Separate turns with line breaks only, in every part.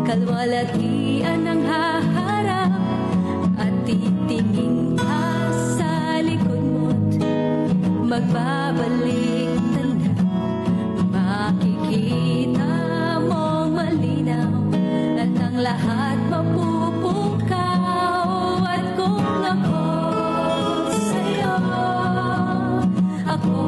kalwalatian ang haharap at titingin ka sa likod mo't magbabalik na makikita mong malinaw at ang lahat mapupukaw. At kung ako sa'yo, ako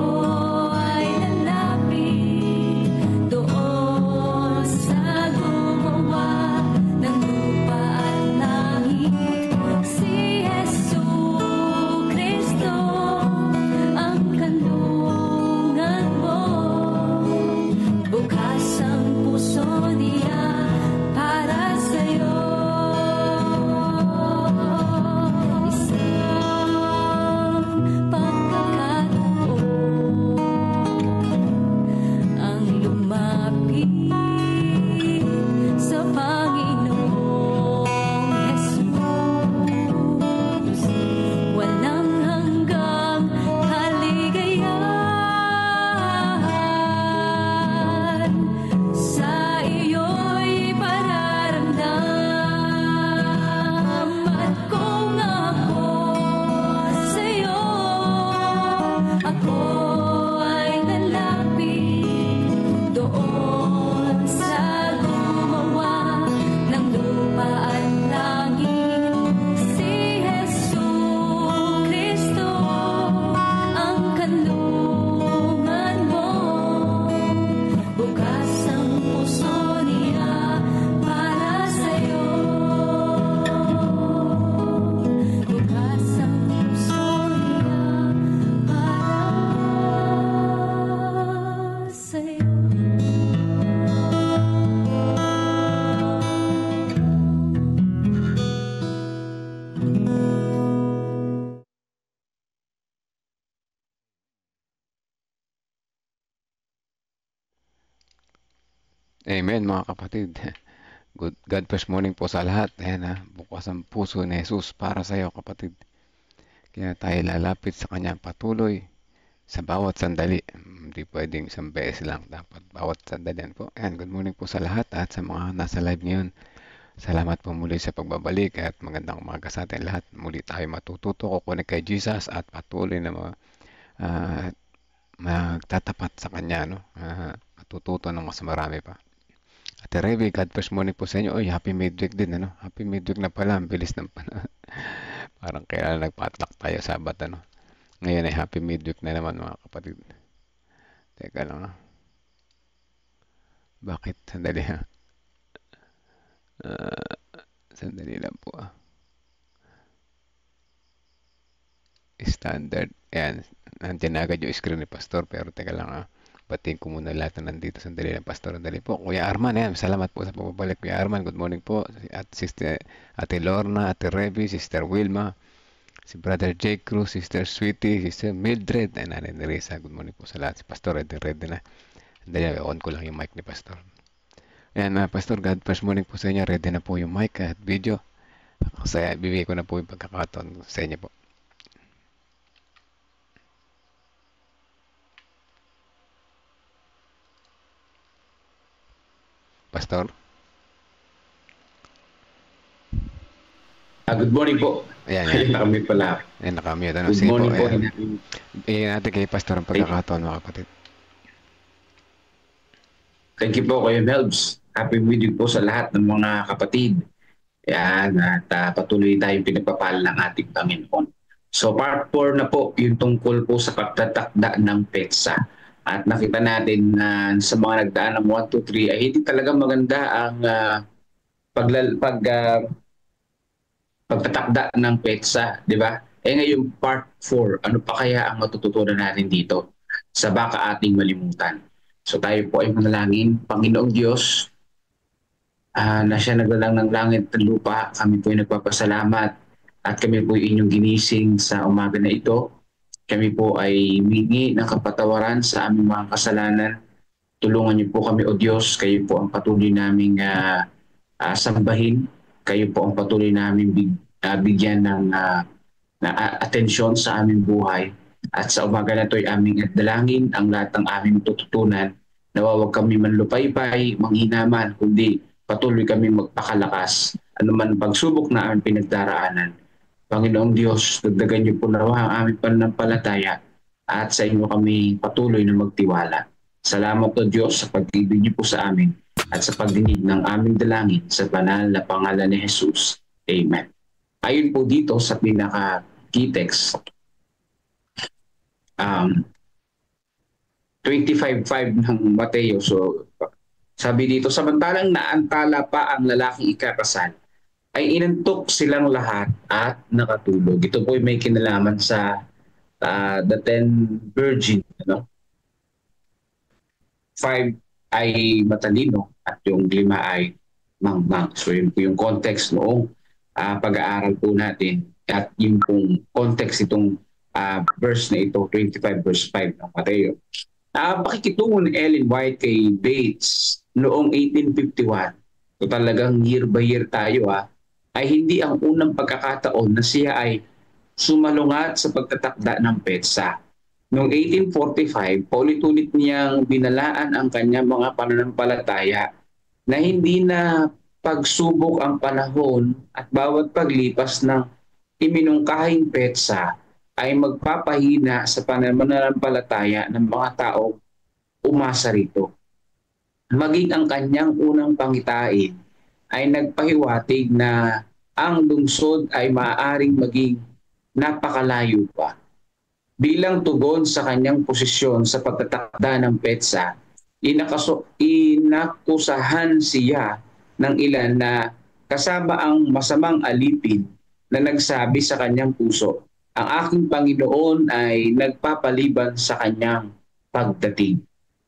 ay lalapit doon sa gumawa ng lupa at langit. Si Jesucristo ang kanlungan mo, bukas ang puso niya para sa'yo. Isang pagkakataon ang lumapit
Amen mga kapatid. God bless morning po sa lahat. Ayan ha, bukas ang puso ni Jesus para sa iyo kapatid. Kaya tayo lalapit sa kanya patuloy sa bawat sandali. Hindi pwedeng isang beses lang. Dapat bawat sandali po. Ayan, good morning po sa lahat at sa mga nasa live ngayon. Salamat po muli sa pagbabalik at magandang umaga sa atin lahat. Muli tayo matututo kukunin kay Jesus at patuloy na ah, magtatapat sa kanya. No? Matututo ng mas marami pa. Ate Rebe, God bless morning po sa inyo. Oy, happy midweek din, ano? Happy midweek na pala, ang bilis ng panahon. Parang kaya nagpatlak tayo Sabat, ano? Ngayon ay happy midweek na naman mga kapatid. Teka lang, ah. Bakit? Sandali, ha? Ah, sandali lang po, ah. Standard. Ayan, nandiyan na agad yung screen ni Pastor, pero teka lang, ah. Batiin ko muna lahat na nandito. Sandali lang, Pastor. Sandali po. Kuya Arman, ayan. Salamat po sa pagbabalik. Kuya Arman, good morning po. At Sister, Ate Lorna, Ate Rebe, Sister Wilma, si Brother Jake Cruz, Sister Sweetie, Sister Mildred, and Nanay Neresa. Good morning po sa lahat. Si Pastor, ready na. Dahil on ko lang yung mic ni Pastor. Ayan, Pastor, God bless morning po sa inyo. Ready na po yung mic at video. Kasi bibigay ko na po yung pagkakataon sa inyo po. Pastor?
Good morning po.
Ayan,
Ayun na kami pala.
Ayan, nakamute. Ano?
Good
Sige
morning po.
Bigyan natin kay Pastor ang pagkakataon mga kapatid.
Thank you po Kuya Melbs. Happy week po sa lahat ng mga kapatid. Yan, at patuloy tayong pinagpapala ng ating Panginoon. So part 4 na po yung tungkol po sa pagtatakda ng petsa. At nakita natin na sa mga nagdaan ng 1, 2, 3 ay hindi talaga maganda ang pagtatakda ng petsa, di ba? Ngayon part 4, ano pa kaya ang matututunan natin dito sa baka ating malimutan? So tayo po ay manalangin. Panginoong Diyos, na siya naglalang ng langit at lupa, kami po ay nagpapasalamat at kami po ay inyong ginising sa umaga na ito. Kami po ay humingi ng kapatawaran sa aming mga kasalanan. Tulungan niyo po kami, O Diyos. Kayo po ang patuloy naming sambahin. Kayo po ang patuloy naming bigyan ng atensyon sa aming buhay. At sa umaga na ito ay aming dalangin ang lahat ng aming tututunan. Nawawag kami manlupaypay, manghinaman, kundi patuloy kami magpakalakas. Ano man pagsubok na aming pinagdaraanan. Panginoong Diyos, dagdagan niyo po nawa ang aming pananampalataya at sa inyo kami patuloy na magtiwala. Salamat o Diyos sa pag-ibig niyo po sa amin at sa pagdinig ng aming dalangin sa banal na pangalan ni Jesus. Amen. Ayon po dito sa pinaka-key text, 25:5 ng Mateo. So, sabi dito, samantalang naantala pa ang lalaking ikakasal, ay inantok silang lahat at nakatulog. Ito po ay may kinalaman sa the 10 virgin. Ano? 5 ay matalino at yung 5 ay mangmang. So yun po yung context noong pag-aaral po natin at yung pong context itong verse na ito, 25 verse 5 ng Mateo. Pakikitungo ni Ellen White kay Bates noong 1851, so talagang year by year tayo ay hindi ang unang pagkakataon na siya ay sumalungat sa pagtatakda ng petsa. Noong 1845, paulit-ulit niyang binalaan ang kanyang mga pananampalataya na hindi na pagsubok ang panahon at bawat paglipas ng iminungkahing petsa ay magpapahina sa pananampalataya ng mga tao umasa rito. Maging ang kanyang unang pangitain ay nagpahiwatig na ang lungsod ay maaaring maging napakalayo pa. Bilang tugon sa kanyang posisyon sa pagtatakda ng petsa, inakusahan siya ng ilan na kasama ang masamang alipin na nagsabi sa kanyang puso, ang aking Panginoon ay nagpapaliban sa kanyang pagdating.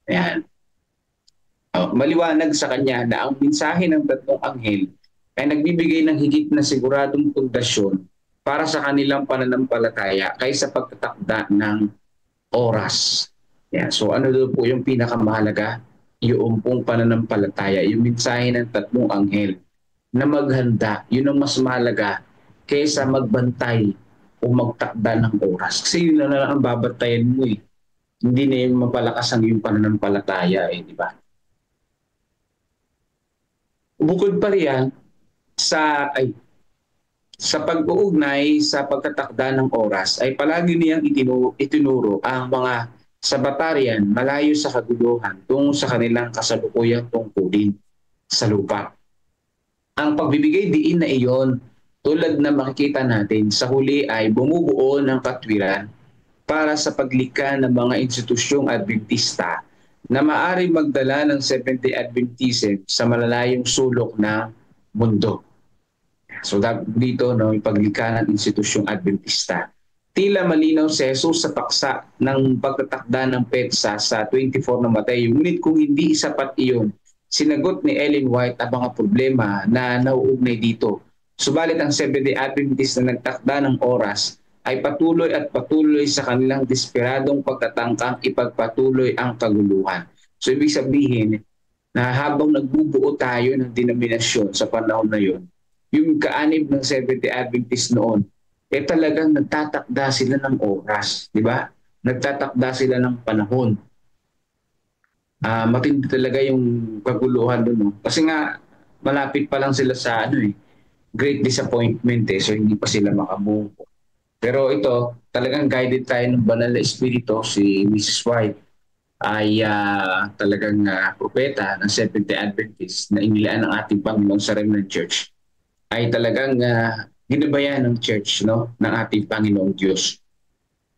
Ayan. Maliwanag sa kanya na ang mensahe ng tatlong anghel ay nagbibigay ng higit na siguradong pundasyon para sa kanilang pananampalataya kaysa pagtatakda ng oras. Yeah. So ano doon po yung pinakamahalaga? yung pong pananampalataya, yung mensahe ng tatlong anghel na maghanda, yun ang mas mahalaga kaysa magbantay o magtakda ng oras. Kasi yun na lang ang babantayan mo eh. Hindi na yung mapalakas ang iyong pananampalataya eh, di ba? Bukod pa riyan, sa pag-uugnay sa pagtatakda ng oras ay palagi niyang itinuro ang mga Sabbatarian malayo sa kaguluhan tungo sa kanilang kasalukuyang tungkulin sa lupa. Ang pagbibigay diin na iyon, tulad na makikita natin, sa huli ay bumubuo ng katwiran para sa paglikha ng mga institusyong Adventista na maaari magdala ng Seventh-day Adventism sa malalayong sulok ng mundo. So dito, no, yung paglikha ng institusyong Adventista. Tila malinaw si Jesus sa paksa ng pagtatakda ng petsa sa 24 ng Mateo. Ngunit kung hindi sapat iyon, sinagot ni Ellen White ang mga problema na nauugnay dito. Subalit ang Seventh-day Adventist na nagtakda ng oras ay patuloy at patuloy sa kanilang desperadong pagtatangkang ipagpatuloy ang kaguluhan. So ibig sabihin na habang nagbubuo tayo ng denominasyon sa panahon na yon, yung kaanib ng Seventh-day Adventist noon, talagang nagtatakda sila ng oras, di ba? Nagtatakda sila ng panahon. Matindi talaga yung kaguluhan doon. No? Kasi nga, malapit pa lang sila sa great disappointment eh, so hindi pa sila makabuo. Pero ito, talagang guided tayo ng banal na espiritu. Si Mrs. White ay talagang propeta ng Seventh-day Adventist na inilaan ng ating Panginoon sa Remnant Church. Ay talagang ginabayan ng church, no, ng ating Panginoong Diyos.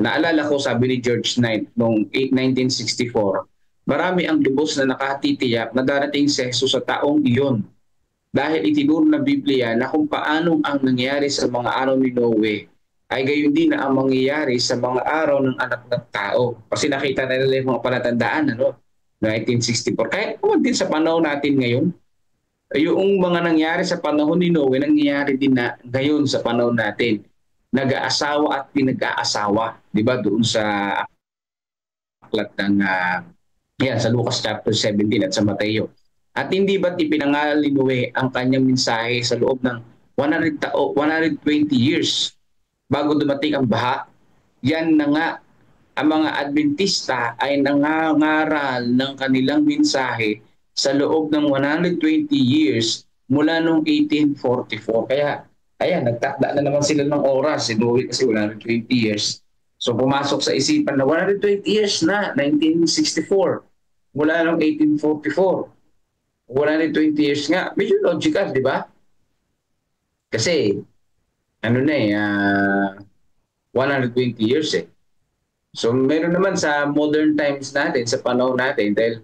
Naalala ko, sabi ni George Knight noong 1964, marami ang lubos na nakatitiyak na darating si Jesus sa taong iyon dahil itinuro ng Biblia na kung paanong ang nangyari sa mga araw ni Noe ay gayon din na ang mangyayari sa mga araw ng anak ng tao. Kasi nakita na nila yung mga palatandaan, 1964. Kahit naman din sa panahon natin ngayon, yung mga nangyari sa panahon ni Noe, nangyayari din na ngayon sa panahon natin. Nag-aasawa at pinag-aasawa. Di ba? Doon sa aklat ng sa Lucas chapter 17 at sa Mateo. At hindi ba't ipinangaral ni Noe ang kanyang mensahe sa loob ng 120 years bago dumating ang baha? Yan na nga, ang mga Adventista ay nangangaral ng kanilang mensahe sa loob ng 120 years mula noong 1844. Kaya, ayan, nagtakda na naman sila ng oras. Sinuwi kasi 120 years. So, pumasok sa isipan na 120 years na, 1964. Mula noong 1844. 120 years nga. Medyo logical, di ba? Kasi, 120 years eh. So, meron naman sa modern times natin, sa panahon natin, dahil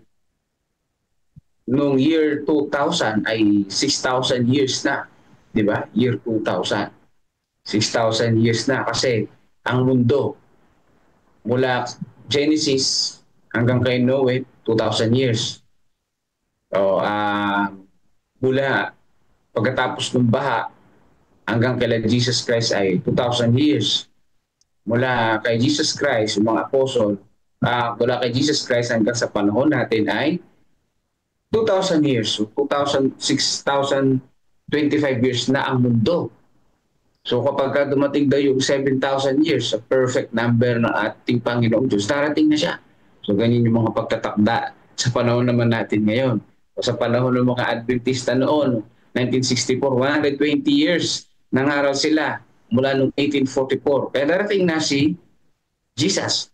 noong year 2000 ay 6,000 years na, di ba? Year 2000. 6,000 years na kasi ang mundo mula Genesis hanggang kay Noe, 2,000 years. O, mula pagkatapos ng baha hanggang kay Jesus Christ ay 2,000 years. Mula kay Jesus Christ, yung mga apostol, mula kay Jesus Christ hanggang sa panahon natin ay 2,000 years, so 6,025 years na ang mundo. So kapag dumating daw yung 7,000 years, a perfect number ng ating Panginoong Diyos, darating na siya. So ganyan yung mga pagtatakda sa panahon naman natin ngayon. O sa panahon ng mga Adventista noon, 1964, 120 years nangaral sila mula noong 1844. Kaya darating na si Jesus,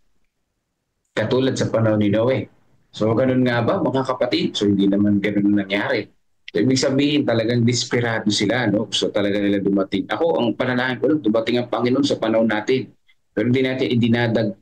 katulad sa panahon ni Noe. So ganun nga ba mga kapatid? So hindi naman ganun nangyari. So, ibig sabihin talagang desperado sila, no? So talaga nila dumating. Ako, ang panalangin ko lang, dumating ang Panginoon sa panahon natin. Pero hindi natin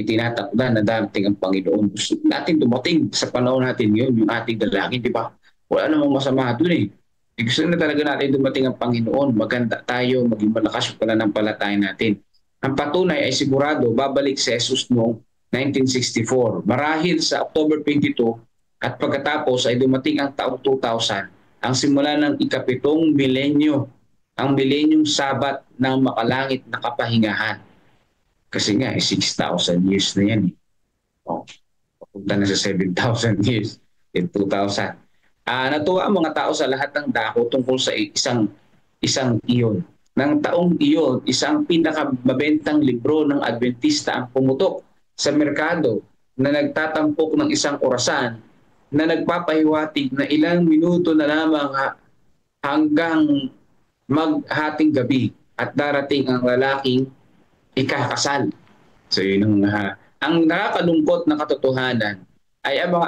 tinatakda na darating ang Panginoon. Gusto natin dumating sa panahon natin yun, yung ating dalangin, di ba? Wala namang masama doon eh. Gusto na talaga natin dumating ang Panginoon. Maganda tayo, maging malakas yung pananampalataya natin. Ang patunay ay sigurado, babalik si Jesus noong 1964. Marahil sa October 22 at pagkatapos ay dumating ang taong 2000, ang simula ng ikapitong milenyo, ang milenyong sabat ng makalangit na kapahingahan. Kasi nga, 6,000 years na yan. punta na sa 7,000 years in 2,000. Natuwa ang mga tao sa lahat ng dako tungkol sa isang iyon. Nang taong iyon, isang pinakamabentang libro ng Adventista ang pumutok sa merkado na nagtatampok ng isang orasan na nagpapahiwatig na ilang minuto na lamang hanggang maghating gabi at darating ang lalaking ikakasal. So yun ang nakakalungkot na katotohanan ay ang mga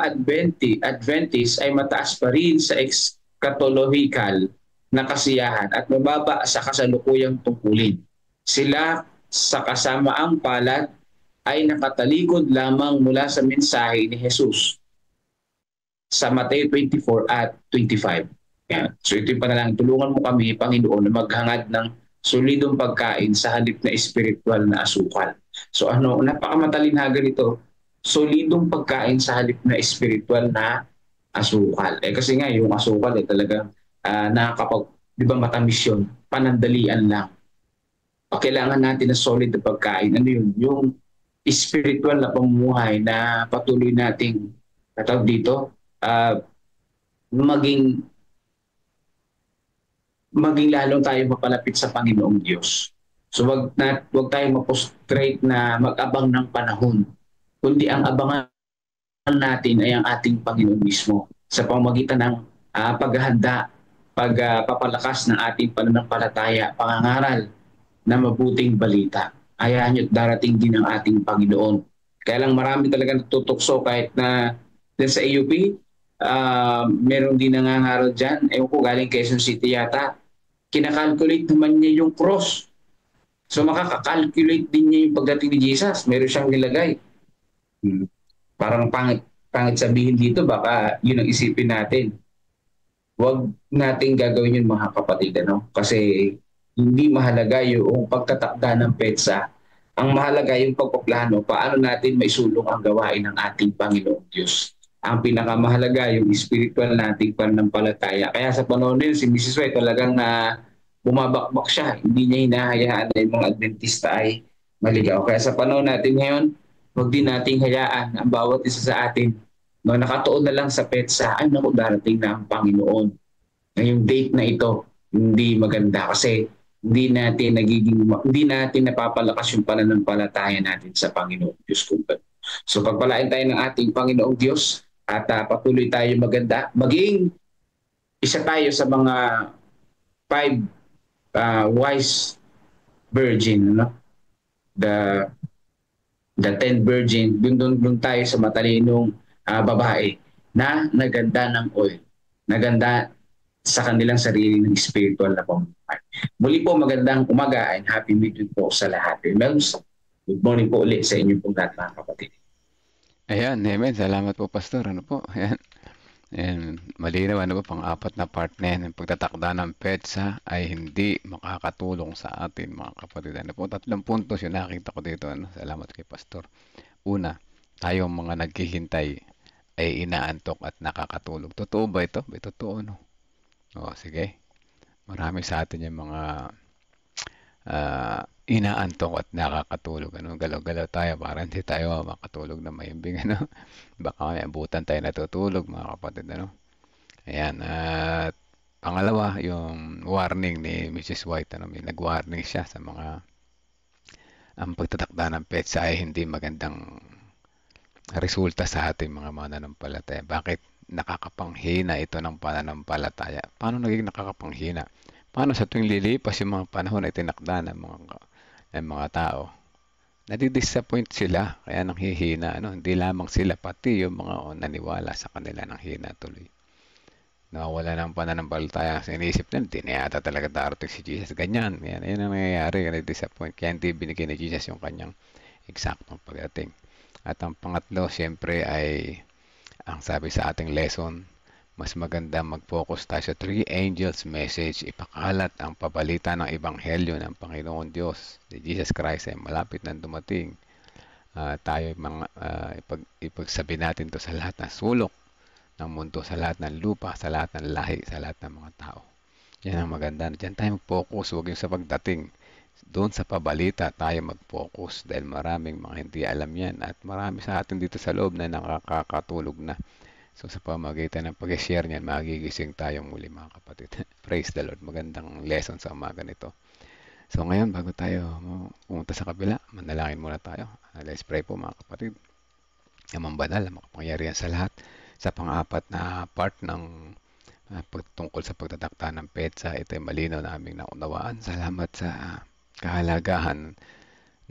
Adventist ay mataas pa rin sa eschatological na kasiyahan at mababa sa kasalukuyang tungkulin. Sila sa kasamaang palad ay nakatalikod lamang mula sa mensahe ni Jesus sa Mateo 24 at 25. Yan. So ito yung panalangin, tulungan mo kami, Panginoon, na maghangad ng solidong pagkain sa halip na espiritual na asukal. So napakamatalinhaga nito, solidong pagkain sa halip na espiritual na asukal. Kasi nga yung asukal talagang di ba matamis yun, panandalian lang. Kailangan natin na solid na pagkain. Ano yun? Yung spiritual na pamumuhay na patuloy nating maging lalong tayo mapalapit sa Panginoong Diyos. So wag tayong mapostrate na mag-abang ng panahon, kundi ang abangan natin ay ang ating Panginoon mismo sa pamamagitan ng paghahanda, pagpapalakas ng ating pananampalataya, pangangaral na mabuting balita. Ayahan nyo't darating din ang ating Panginoon. Kaya lang marami talaga natutukso kahit na din sa AUP, meron din nangangaral dyan. Ewan ko, galing Quezon City yata. Kinakalculate naman niya yung cross. So makakakalculate din niya yung pagdating ni Jesus. Meron siyang nilagay. Parang pangit sabihin dito, baka yun ang isipin natin. Huwag natin gagawin yun mga kapatid. Kasi hindi mahalaga yung pagtatakda ng petsa. Ang mahalaga yung pagpaplano, paano natin maisulong ang gawain ng ating Panginoong Diyos. Ang pinakamahalaga yung spiritual nating pananampalataya. Kaya sa panahon din, si Mrs. White talagang bumabakbak siya. Hindi niya hinahayaan na yung mga Adventista ay maligaw. Kaya sa panahon natin ngayon, huwag din nating hayaan ang bawat isa sa atin nakatuon na lang sa petsa, ay naku, darating na ang Panginoon. Ngayong date na ito, hindi maganda kasi hindi natin napapalakas yung pananampalataya natin sa Panginoong Diyos. So pagpalain tayo ng ating Panginoong Diyos at patuloy tayo maganda. Maging isa tayo sa mga 5 wise virgin, the 10 virgin, dun tayo sa matalinong babae na naganda ng oil, naganda sa kanilang sarili ng spiritual na pamumuhay. Muli po, magandang umaga and happy weekend po sa lahat. Good morning po ulit sa inyo pong lahat mga kapatid.
Ayan, amen. Salamat po, Pastor. Ayan. And malinaw, pang-apat na part na yan, ang pagtatakda ng petsa ay hindi makakatulong sa atin, mga kapatid. 3 puntos yung nakita ko dito. Salamat kay Pastor. Una, tayong mga naghihintay ay inaantok at nakakatulog. Totoo ba ito? Totoo, no? Sige. Marami sa atin yung mga inaantok at nakakatulog. Galaw-galaw tayo para hindi tayo makatulog na mahimbing. Baka may abutan tayo natutulog, mga kapatid. Ayan. At pangalawa, yung warning ni Mrs. White. May nag-warning siya sa mga ang pagtatakda ng petsa ay hindi magandang resulta sa ating mga mananampalataya. Bakit nakakapanghina ito ng pananampalataya? Paano naging nakakapanghina? Paano sa tuwing lilipas yung mga panahon ay tinakda ng mga tao? Nadi-disappoint sila, kaya nanghihina. Hindi lamang sila, pati yung mga naniwala sa kanila nanghihina tuloy. Nawawala ng pananampalataya. Inisip na, hindi na yata talaga darating si Jesus. Ganyan. Yan ang nangyayari. Nadi-disappoint. Kaya hindi binigay ni Jesus yung kanyang eksaktong pagdating. At ang pangatlo, siyempre ay ang sabi sa ating lesson, mas maganda mag-focus tayo sa 3 angels message. Ipakalat ang pabalita ng ebanghelyo ng Panginoon Diyos. Si Jesus Christ ay malapit na dumating. Tayo ipagsabi natin to sa lahat ng sulok ng mundo, sa lahat ng lupa, sa lahat ng lahi, sa lahat ng mga tao. Yan ang maganda. Diyan tayo mag-focus. Huwag yung sa pagdating doon sa pabalita tayo mag-focus dahil maraming mga hindi alam yan at marami sa atin dito sa loob na nakakatulog na. So sa pamamagitan ng pag-share niyan, magigising tayong muli mga kapatid. Praise the Lord. Magandang lesson sa umaga nito. So ngayon, bago tayo pumunta sa kabila, manalangin muna tayo. Let's pray po mga kapatid. Amang banal, makapangyarihan sa lahat. Sa pang-apat na part ng pagtungkol sa pagtatakda ng petsa, ito ay malinaw na aming naunawaan. Salamat sa kahalagahan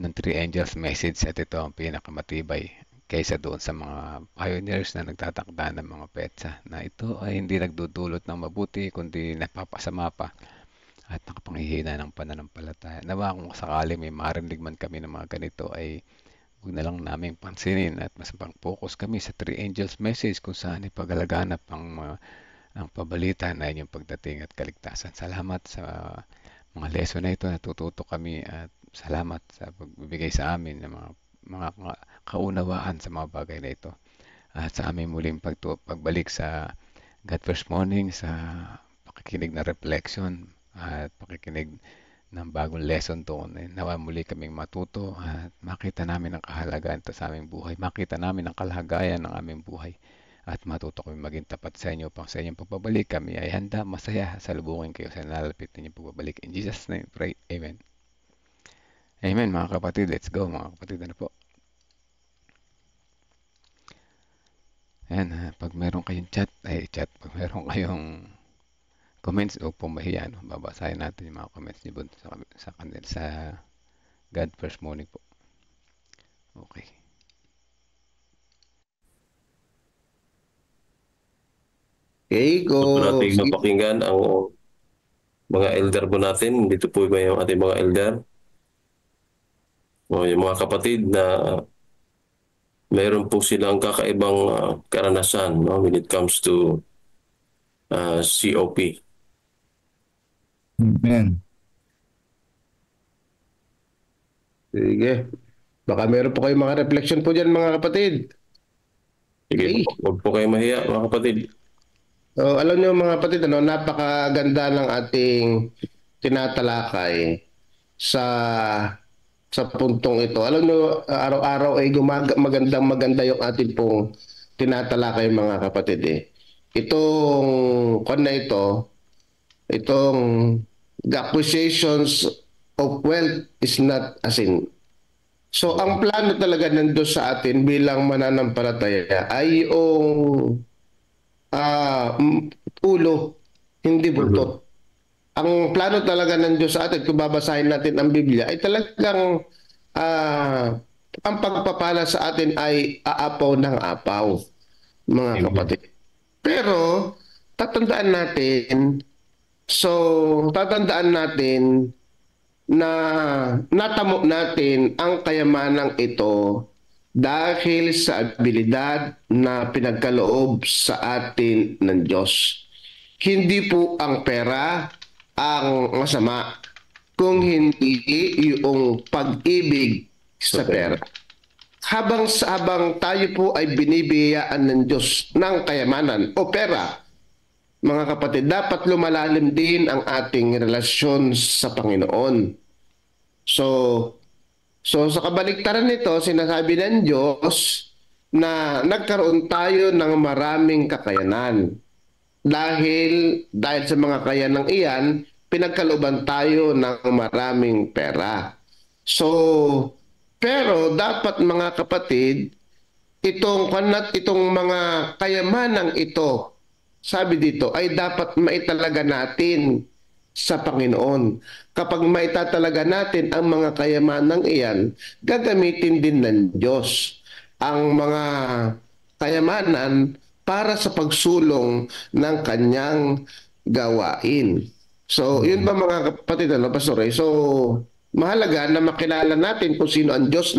ng Three Angels message at ito ang pinakamatibay kaysa doon sa mga pioneers na nagtatakda ng mga petsa na ito ay hindi nagdudulot ng mabuti kundi napapasama pa at nakapanghihina ng pananampalataya. Nawa kung sakali may marinig man kami ng mga ganito ay huwag na lang namin pansinin at mas pang-focus kami sa Three Angels message kung saan ipagalaganap ang pabalita na inyong pagdating at kaligtasan. Salamat sa mga lesson na ito, natututo kami at salamat sa pagbibigay sa amin ng mga kaunawaan sa mga bagay na ito. At sa aming muling pagbalik sa God First Morning, sa pakikinig na reflection at pakikinig ng bagong lesson doon. Nawa muli kaming matuto at makita namin ang kahalagaan ito sa aming buhay. Makita namin ang kalagayan ng aming buhay. At matuto kami maging tapat sa inyo pang sa inyong pagbabalik. Kami ay handa, masaya, salubungin kayo sa nalalapit ninyong pagbabalik. In Jesus' name, pray. Amen. Amen mga kapatid. Let's go mga kapatid. Ano po? Ayan, pag meron kayong chat. Pag meron kayong comments, o pumahiya, no? Babasahin natin yung mga comments niyo sa kanil sa God First Morning po. Okay.
Okay,
Gusto po natin
sige.
mapakinggan ang mga elder po natin. Dito po ba yung ating mga elder? O yung mga kapatid na mayroon po silang kakaibang karanasan, no, when it comes to COP.
Amen. Sige. Baka meron po kayong mga reflection po dyan mga kapatid.
Sige,
Okay.
huwag po kayo mahiya mga kapatid.
So, alam niyo mga kapatid, napakaganda ng ating tinatalakay sa puntong ito. Alam niyo, araw-araw ay maganda yung ating pong tinatalakay mga kapatid eh. Itong the acquisitions of wealth is not a sin. So, ang plano talaga ng Diyos sa atin bilang mananampalataya ay yung ulo, hindi buntot. Ang plano talaga ng Diyos sa atin, kung babasahin natin ang Biblia, ay talagang ang pagpapala sa atin ay aapaw ng apaw, mga kapatid. Pero, tatandaan natin na natamo natin ang kayamanang ito dahil sa abilidad na pinagkaloob sa atin ng Diyos. Hindi po ang pera ang masama, kung hindi yung pag-ibig sa pera. Habang tayo po ay binibiyayaan ng Diyos ng kayamanan o pera, mga kapatid, dapat lumalalim din ang ating relasyon sa Panginoon. So sa kabaliktaran nito, sinasabi ng Diyos na nagkaroon tayo ng maraming kakayanan. Dahil sa mga kakayanang iyan, pinagkalooban tayo ng maraming pera. So, pero dapat mga kapatid, itong mga kayamanang ito, sabi dito, ay dapat maitalaga natin sa Panginoon. Kapag maitatalaga natin ang mga kayamanang iyan, gagamitin din ng Diyos ang mga kayamanan para sa pagsulong ng kanyang gawain. So, yun ba mga kapatid, Pastor? So, mahalaga na makilala natin kung sino ang Diyos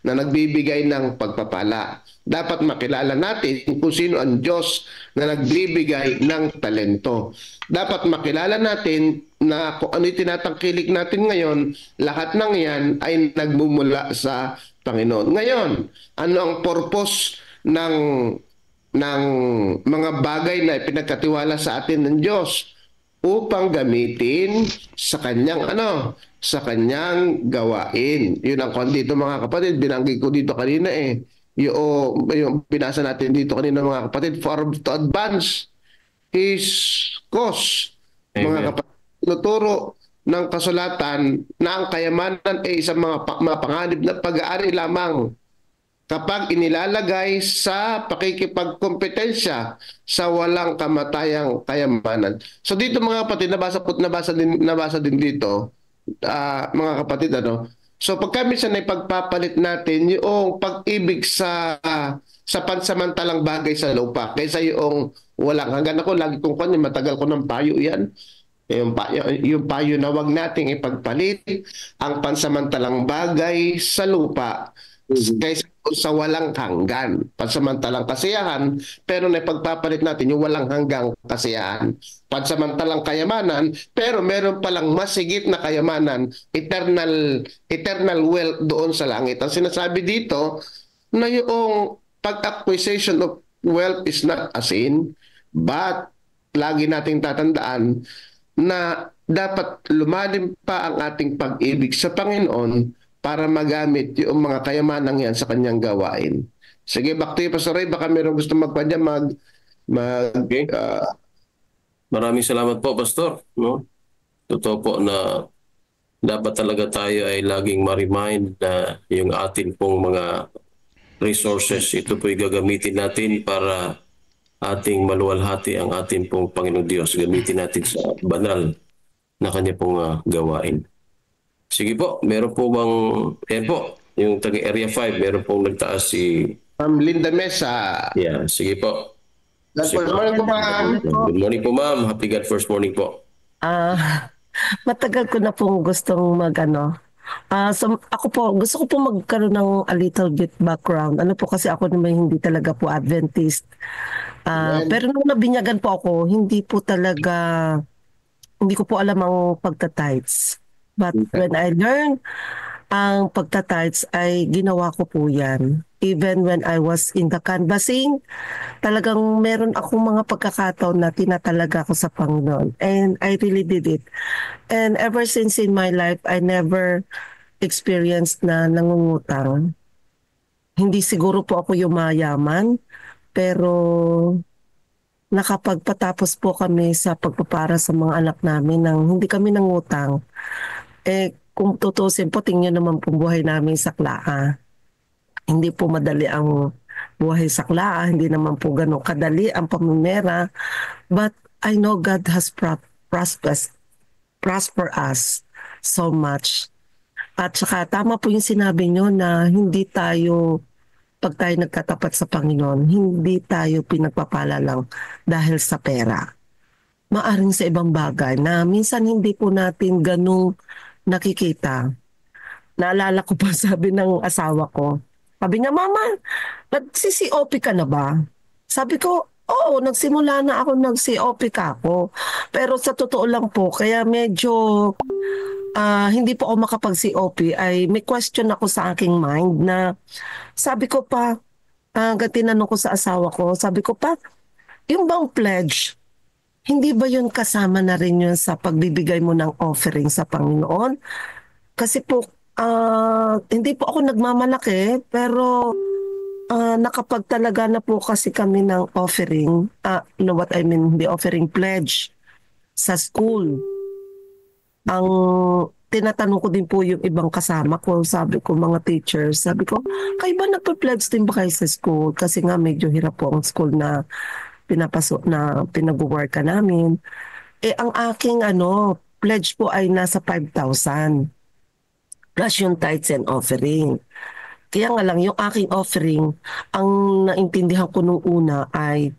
na nagbibigay ng pagpapala. Dapat makilala natin kung sino ang Diyos na nagbibigay ng talento. Dapat makilala natin na kung ano yung tinatangkilik natin ngayon, lahat ng yan ay nagmumula sa Panginoon. Ngayon, ano ang purpose ng mga bagay na ipinagkatiwala sa atin ng Diyos? upang gamitin sa kanyang sa kanyang gawain. Yun ang kon dito mga kapatid, binanggit ko dito kanina yung binasa natin dito kanina mga kapatid, for to advance his cause. Mga
Amen.
kapatid, tinuturo ng kasulatan na ang kayamanan ay isang mga panganib na pag-aari lamang kapag inilalagay sa pakikipagkompetensya sa walang kamatayang kayamanan. So dito mga kapatid, nabasa din dito, mga kapatid, So pagka minsan ay pagpapalit natin yung pag-ibig sa pansamantalang bagay sa lupa kaysa yung walang hanggan. Ako lagi kong matagal ko ng payo yan. Yung payo na wag nating ipagpalit ang pansamantalang bagay sa lupa kaysa sa walang hanggan. Pansamantalang kasiyahan, pero naipagpapalit natin yung walang hanggang kasiyahan. Pansamantalang kayamanan, pero meron palang masigit na kayamanan, eternal wealth doon sa langit. Ang sinasabi dito na yung pag-acquisition of wealth is not a sin, but lagi nating tatandaan na dapat lumalim pa ang ating pag-ibig sa Panginoon para magamit yung mga kayamanang yan sa kanyang gawain. Sige, back to you, Pastor Ray. Baka mayroong gusto magpadya,
Okay. Maraming salamat po, Pastor. No? Totoo po na dapat talaga tayo ay laging ma-remind na yung atin pong mga resources, ito po'y gagamitin natin para ating maluwalhati ang ating pong Panginoon Diyos. Gamitin natin sa banal na kanya pong gawain. Sige po, meron po bang, yung taga Area 5, meron pong nagtaas si
Linda Mesa.
Yeah, sige po.
Good morning po, ma'am.
Good morning po, ma'am. Happy God First Morning po.
Matagal ko na pong gustong so ako po, gusto ko po magkaroon ng a little bit background. Ano po kasi ako naman hindi talaga po Adventist. Pero nung nabinyagan po ako, hindi ko po alam ang pagta-tithes. But when I learned ang pagta-tithes ay ginawa ko po yan. Even when I was in the canvassing, talagang meron akong mga pagkakataon na tinatalaga ko sa Panginoon. And I really did it. And ever since in my life, I never experienced na nangungutang. Hindi siguro po ako yung mayaman, pero nakapagpatapos po kami sa pagpapara sa mga anak namin nang hindi kami nangutang. Kung tutusin po, tingnan naman po buhay namin sa Klaa. Hindi po madali ang buhay sa Klaa, hindi naman po ganun kadali ang pamimera. But I know God has prosper us so much. At saka tama po yung sinabi nyo na hindi tayo, pag tayo nagkatapat sa Panginoon, hindi tayo pinagpapala lang dahil sa pera. Maaring sa ibang bagay na minsan hindi po natin ganung nakikita. Naalala ko pa sabi ng asawa ko, sabi niya, Mama, nag-COP ka na ba? Sabi ko, oo, nagsimula na ako, nag-COP ka ako. Pero sa totoo lang po, kaya medyo hindi po ako makapag-COP, ay may question ako sa aking mind na sabi ko pa, tinanong ko sa asawa ko, sabi ko pa, yung bang pledge, hindi ba yun kasama na rin yun sa pagbibigay mo ng offering sa Panginoon? Kasi po, hindi po ako nagmamalaki, pero nakapagtalaga na po kasi kami ng offering, what I mean, the offering pledge sa school. Ang tinatanong ko din po yung ibang kasama ko, sabi ko mga teachers, sabi ko, kayo ba nagpa-pledge din ba kayo sa school? Kasi nga medyo hirap po ang school na pinapasok na pinag-work ka namin. Ang aking pledge po ay nasa 5,000 plus yung tithes and offering. Kaya nga lang yung aking offering, ang naintindihan ko nung una ay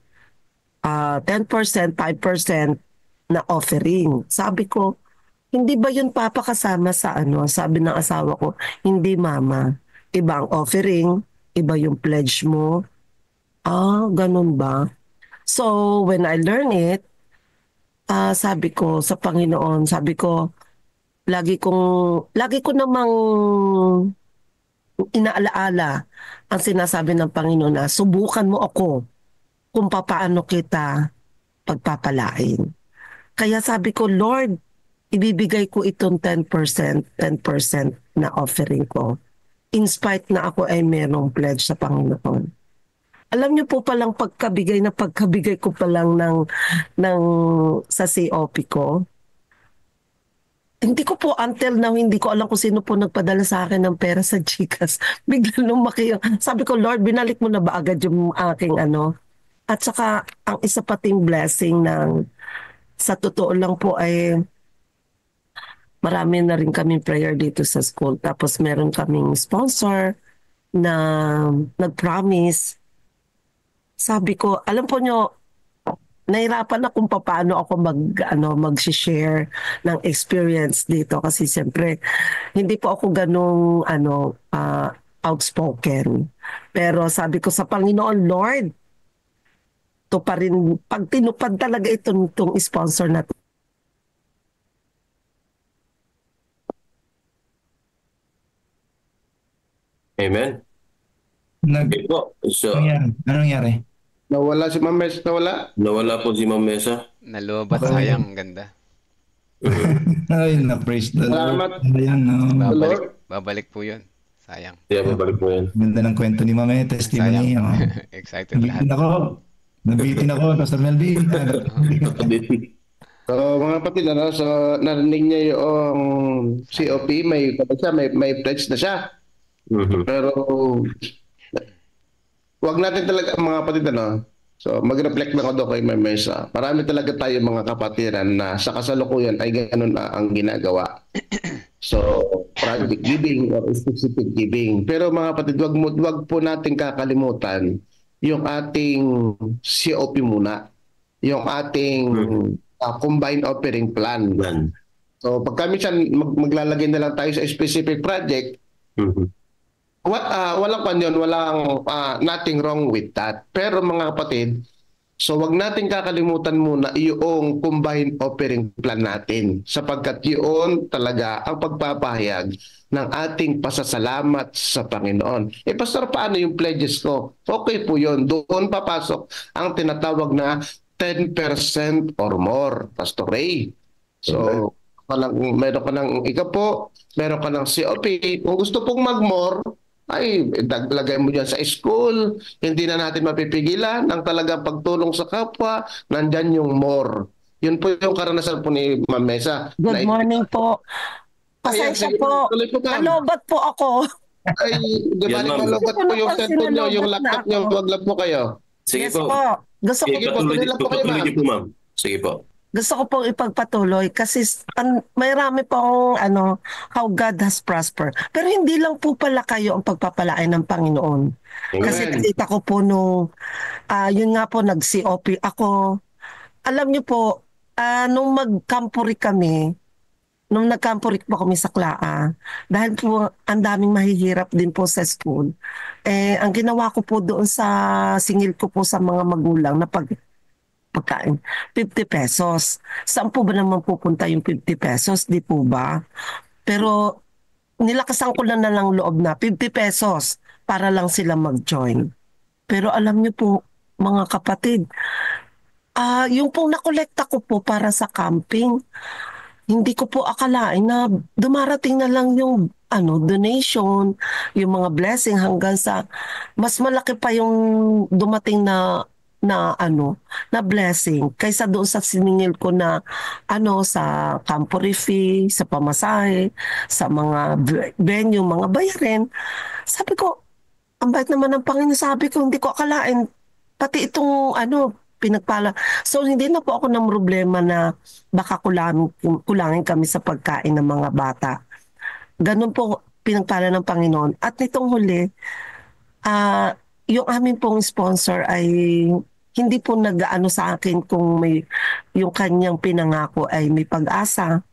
10%, 5% na offering. Sabi ko, hindi ba yun papakasama sa Sabi ng asawa ko, hindi mama. Iba ang offering, iba yung pledge mo. Ganun ba? So, when I learn it, sabi ko sa Panginoon, sabi ko, lagi ko namang inaalaala ang sinasabi ng Panginoon na subukan mo ako kung papaano kita pagpapalain. Kaya sabi ko, Lord, ibibigay ko itong 10%, 10% na offering ko. In spite na ako ay merong pledge sa Panginoon. Alam niyo po palang pagkabigay ko palang ng sa COP ko, hindi ko po until now, hindi ko alam kung sino po nagpadala sa akin ng pera sa GCash. Bigla lumaki yung, sabi ko, Lord, binalik mo na ba agad yung aking ano? At saka, ang isa pating blessing sa totoo lang po ay marami na rin kaming prayer dito sa school. Tapos meron kaming sponsor na nag-promise. Sabi ko, alam po nyo, nahirapan na kung paano ako mag-share ng experience dito kasi siyempre hindi po ako ganung outspoken. Pero sabi ko sa Panginoon, Lord, to pa rin, pag tinupad talaga itong sponsor na to.
Amen. Okay po. So,
Anong nangyari?
Nawala si Ma'am Mesa,
nawala po si Ma'am Mesa.
Nalubat,
Okay.
sayang, ganda.
Ay, na-praise the Lord.
Salamat.
Ayan, no.
Babalik po yun. Sayang.
Kaya babalik po yan.
Ganda ng kwento ni Mame, testimony.
Sayang.
Oh.
Excited lahat.
Nabitin ako, Pastor Melvin.
So mga kapatid, so narinig niya yung COP, may pledge na siya.
Mhm.
Pero wag natin talaga mga kapatid, so mag-reflect lang ako kay Ma'am Mesa. Marami talaga tayo mga kapatiran na sa kasalukuyan ay ganun na ang ginagawa. So, project giving or specific giving. Pero mga kapatid, wag po natin kakalimutan yung ating COP muna. Yung ating combined offering plan.
Yan.
So, pagka minsan maglalagay na lang tayo sa specific project,
Mhm.
walang kanyon, walang nothing wrong with that. Pero mga kapatid, so wag natin kakalimutan muna yung combined offering plan natin sapagkat yun talaga ang pagpapahayag ng ating pasasalamat sa Panginoon. Pastor, paano yung pledges ko? Okay po yun. Doon papasok ang tinatawag na 10% or more, Pastor Ray. So, meron ka ng ikapo, meron ka ng COP. Kung gusto pong mag-more, ay lagay mo dyan sa school, hindi na natin mapipigilan ang talagang pagtulong sa kapwa, nandyan yung more. Yun po yung karanasan po ni Ma'am Mesa.
Good morning po. Pasensya po.
Tuloy po, ma'am.
Nalobat po ako.
Ay, di ba
Yan, ma'am.
nalobat po yung cellphone nyo, yung laptop nyo, wag lang po kayo.
Sige
Yes
po.
po. Gusto ko
Sige,
tuloy lang po kayo,
patuloy
ma'am.
niyo po, ma'am. Sige po.
Gusto ko pong ipagpatuloy kasi may rami pong how God has prospered. Pero hindi lang po pala kayo ang pagpapalain ng Panginoon. Kasi
Amen.
nakita ko po yun nga po, nag-COP ako. Alam niyo po, nung nagkampurik po kami sa Klaa, dahil po ang daming mahihirap din po sa school, ang ginawa ko po doon sa singil ko po sa mga magulang na pagkain, 50 pesos. Saan po ba naman pupunta yung 50 pesos? Di po ba? Pero nilakasan ko lang na lang loob na 50 pesos para lang sila mag-join. Pero alam niyo po, mga kapatid, yung pong nakolekta ko po para sa camping, hindi ko po akalain na dumarating na lang yung donation, yung mga blessing hanggang sa mas malaki pa yung dumating na blessing kaysa doon sa siningil ko na sa campory fee, sa pamasahe, sa mga venue, mga bayarin. Sabi ko, ang bait naman ng Panginoon. Sabi ko, hindi ko akalain pati itong pinagpala. So hindi na po ako ng problema na baka kulangin kami sa pagkain ng mga bata. Ganun po pinagpala ng Panginoon. At nitong huli, yung amin pong sponsor ay hindi po nag-aano sa akin kung yung kanyang pinangako ay may pag-asa.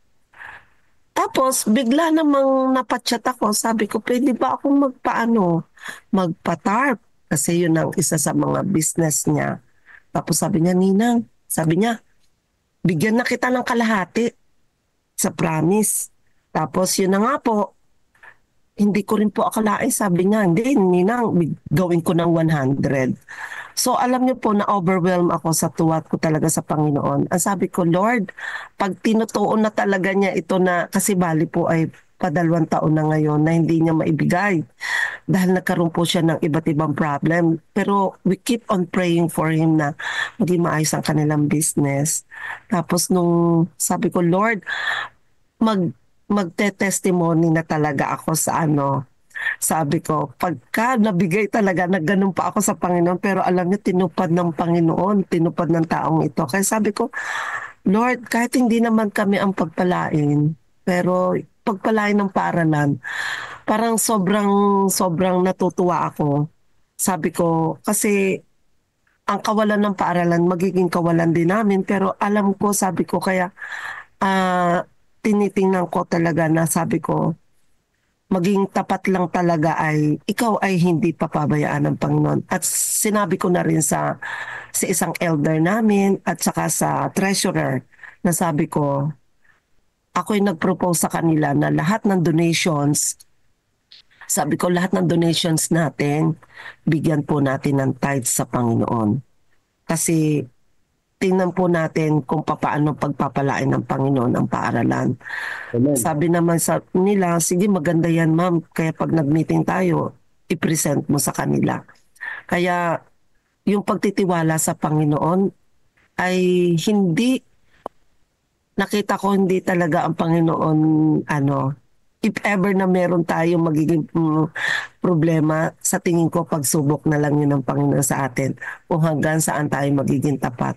Tapos bigla namang napachat ako, sabi ko pwede ba akong magpa-tarp kasi yun ang isa sa mga business niya. Tapos sabi niya, Ninang, bigyan na kita ng kalahati sa promise. Tapos yun na nga po, hindi ko rin po akalain. Sabi niya, hindi, Ninang, gawin ko ng 100. So alam niyo po, na-overwhelm ako sa tuwa ko talaga sa Panginoon. Ang sabi ko, Lord, pag tinutuon na talaga niya ito na, kasi bali po ay padalawang taon na ngayon na hindi niya maibigay dahil nagkaroon po siya ng iba't ibang problem. Pero we keep on praying for him na maging maayos ang kanilang business. Tapos nung sabi ko, Lord, magte-testimony na talaga ako sa sabi ko, pagka nabigay talaga na ganun pa ako sa Panginoon, pero alam niyo, tinupad ng Panginoon, tinupad ng taong ito. Kaya sabi ko, Lord, kahit hindi naman kami ang pagpalain, pero pagpalain ng paaralan, parang sobrang natutuwa ako. Sabi ko, kasi ang kawalan ng paaralan, magiging kawalan din namin, pero alam ko, sabi ko, kaya tinitingnan ko talaga na sabi ko, maging tapat lang talaga ay ikaw ay hindi papabayaan ng Panginoon. At sinabi ko na rin sa isang elder namin at saka sa treasurer na sabi ko, ako'y nag-propose sa kanila na lahat ng donations, sabi ko lahat ng donations natin, bigyan po natin ng tithes sa Panginoon. Kasi tingnan po natin kung paano pagpapalain ng Panginoon ang paaralan.
Amen.
Sabi naman sa nila, sige maganda yan ma'am, kaya pag nag-meeting tayo, i-present mo sa kanila. Kaya yung pagtitiwala sa Panginoon ay hindi, nakita ko hindi talaga ang Panginoon, if ever na meron tayong magiging problema, sa tingin ko pagsubok na lang yun ng Panginoon sa atin kung hanggang saan tayo magiging tapat.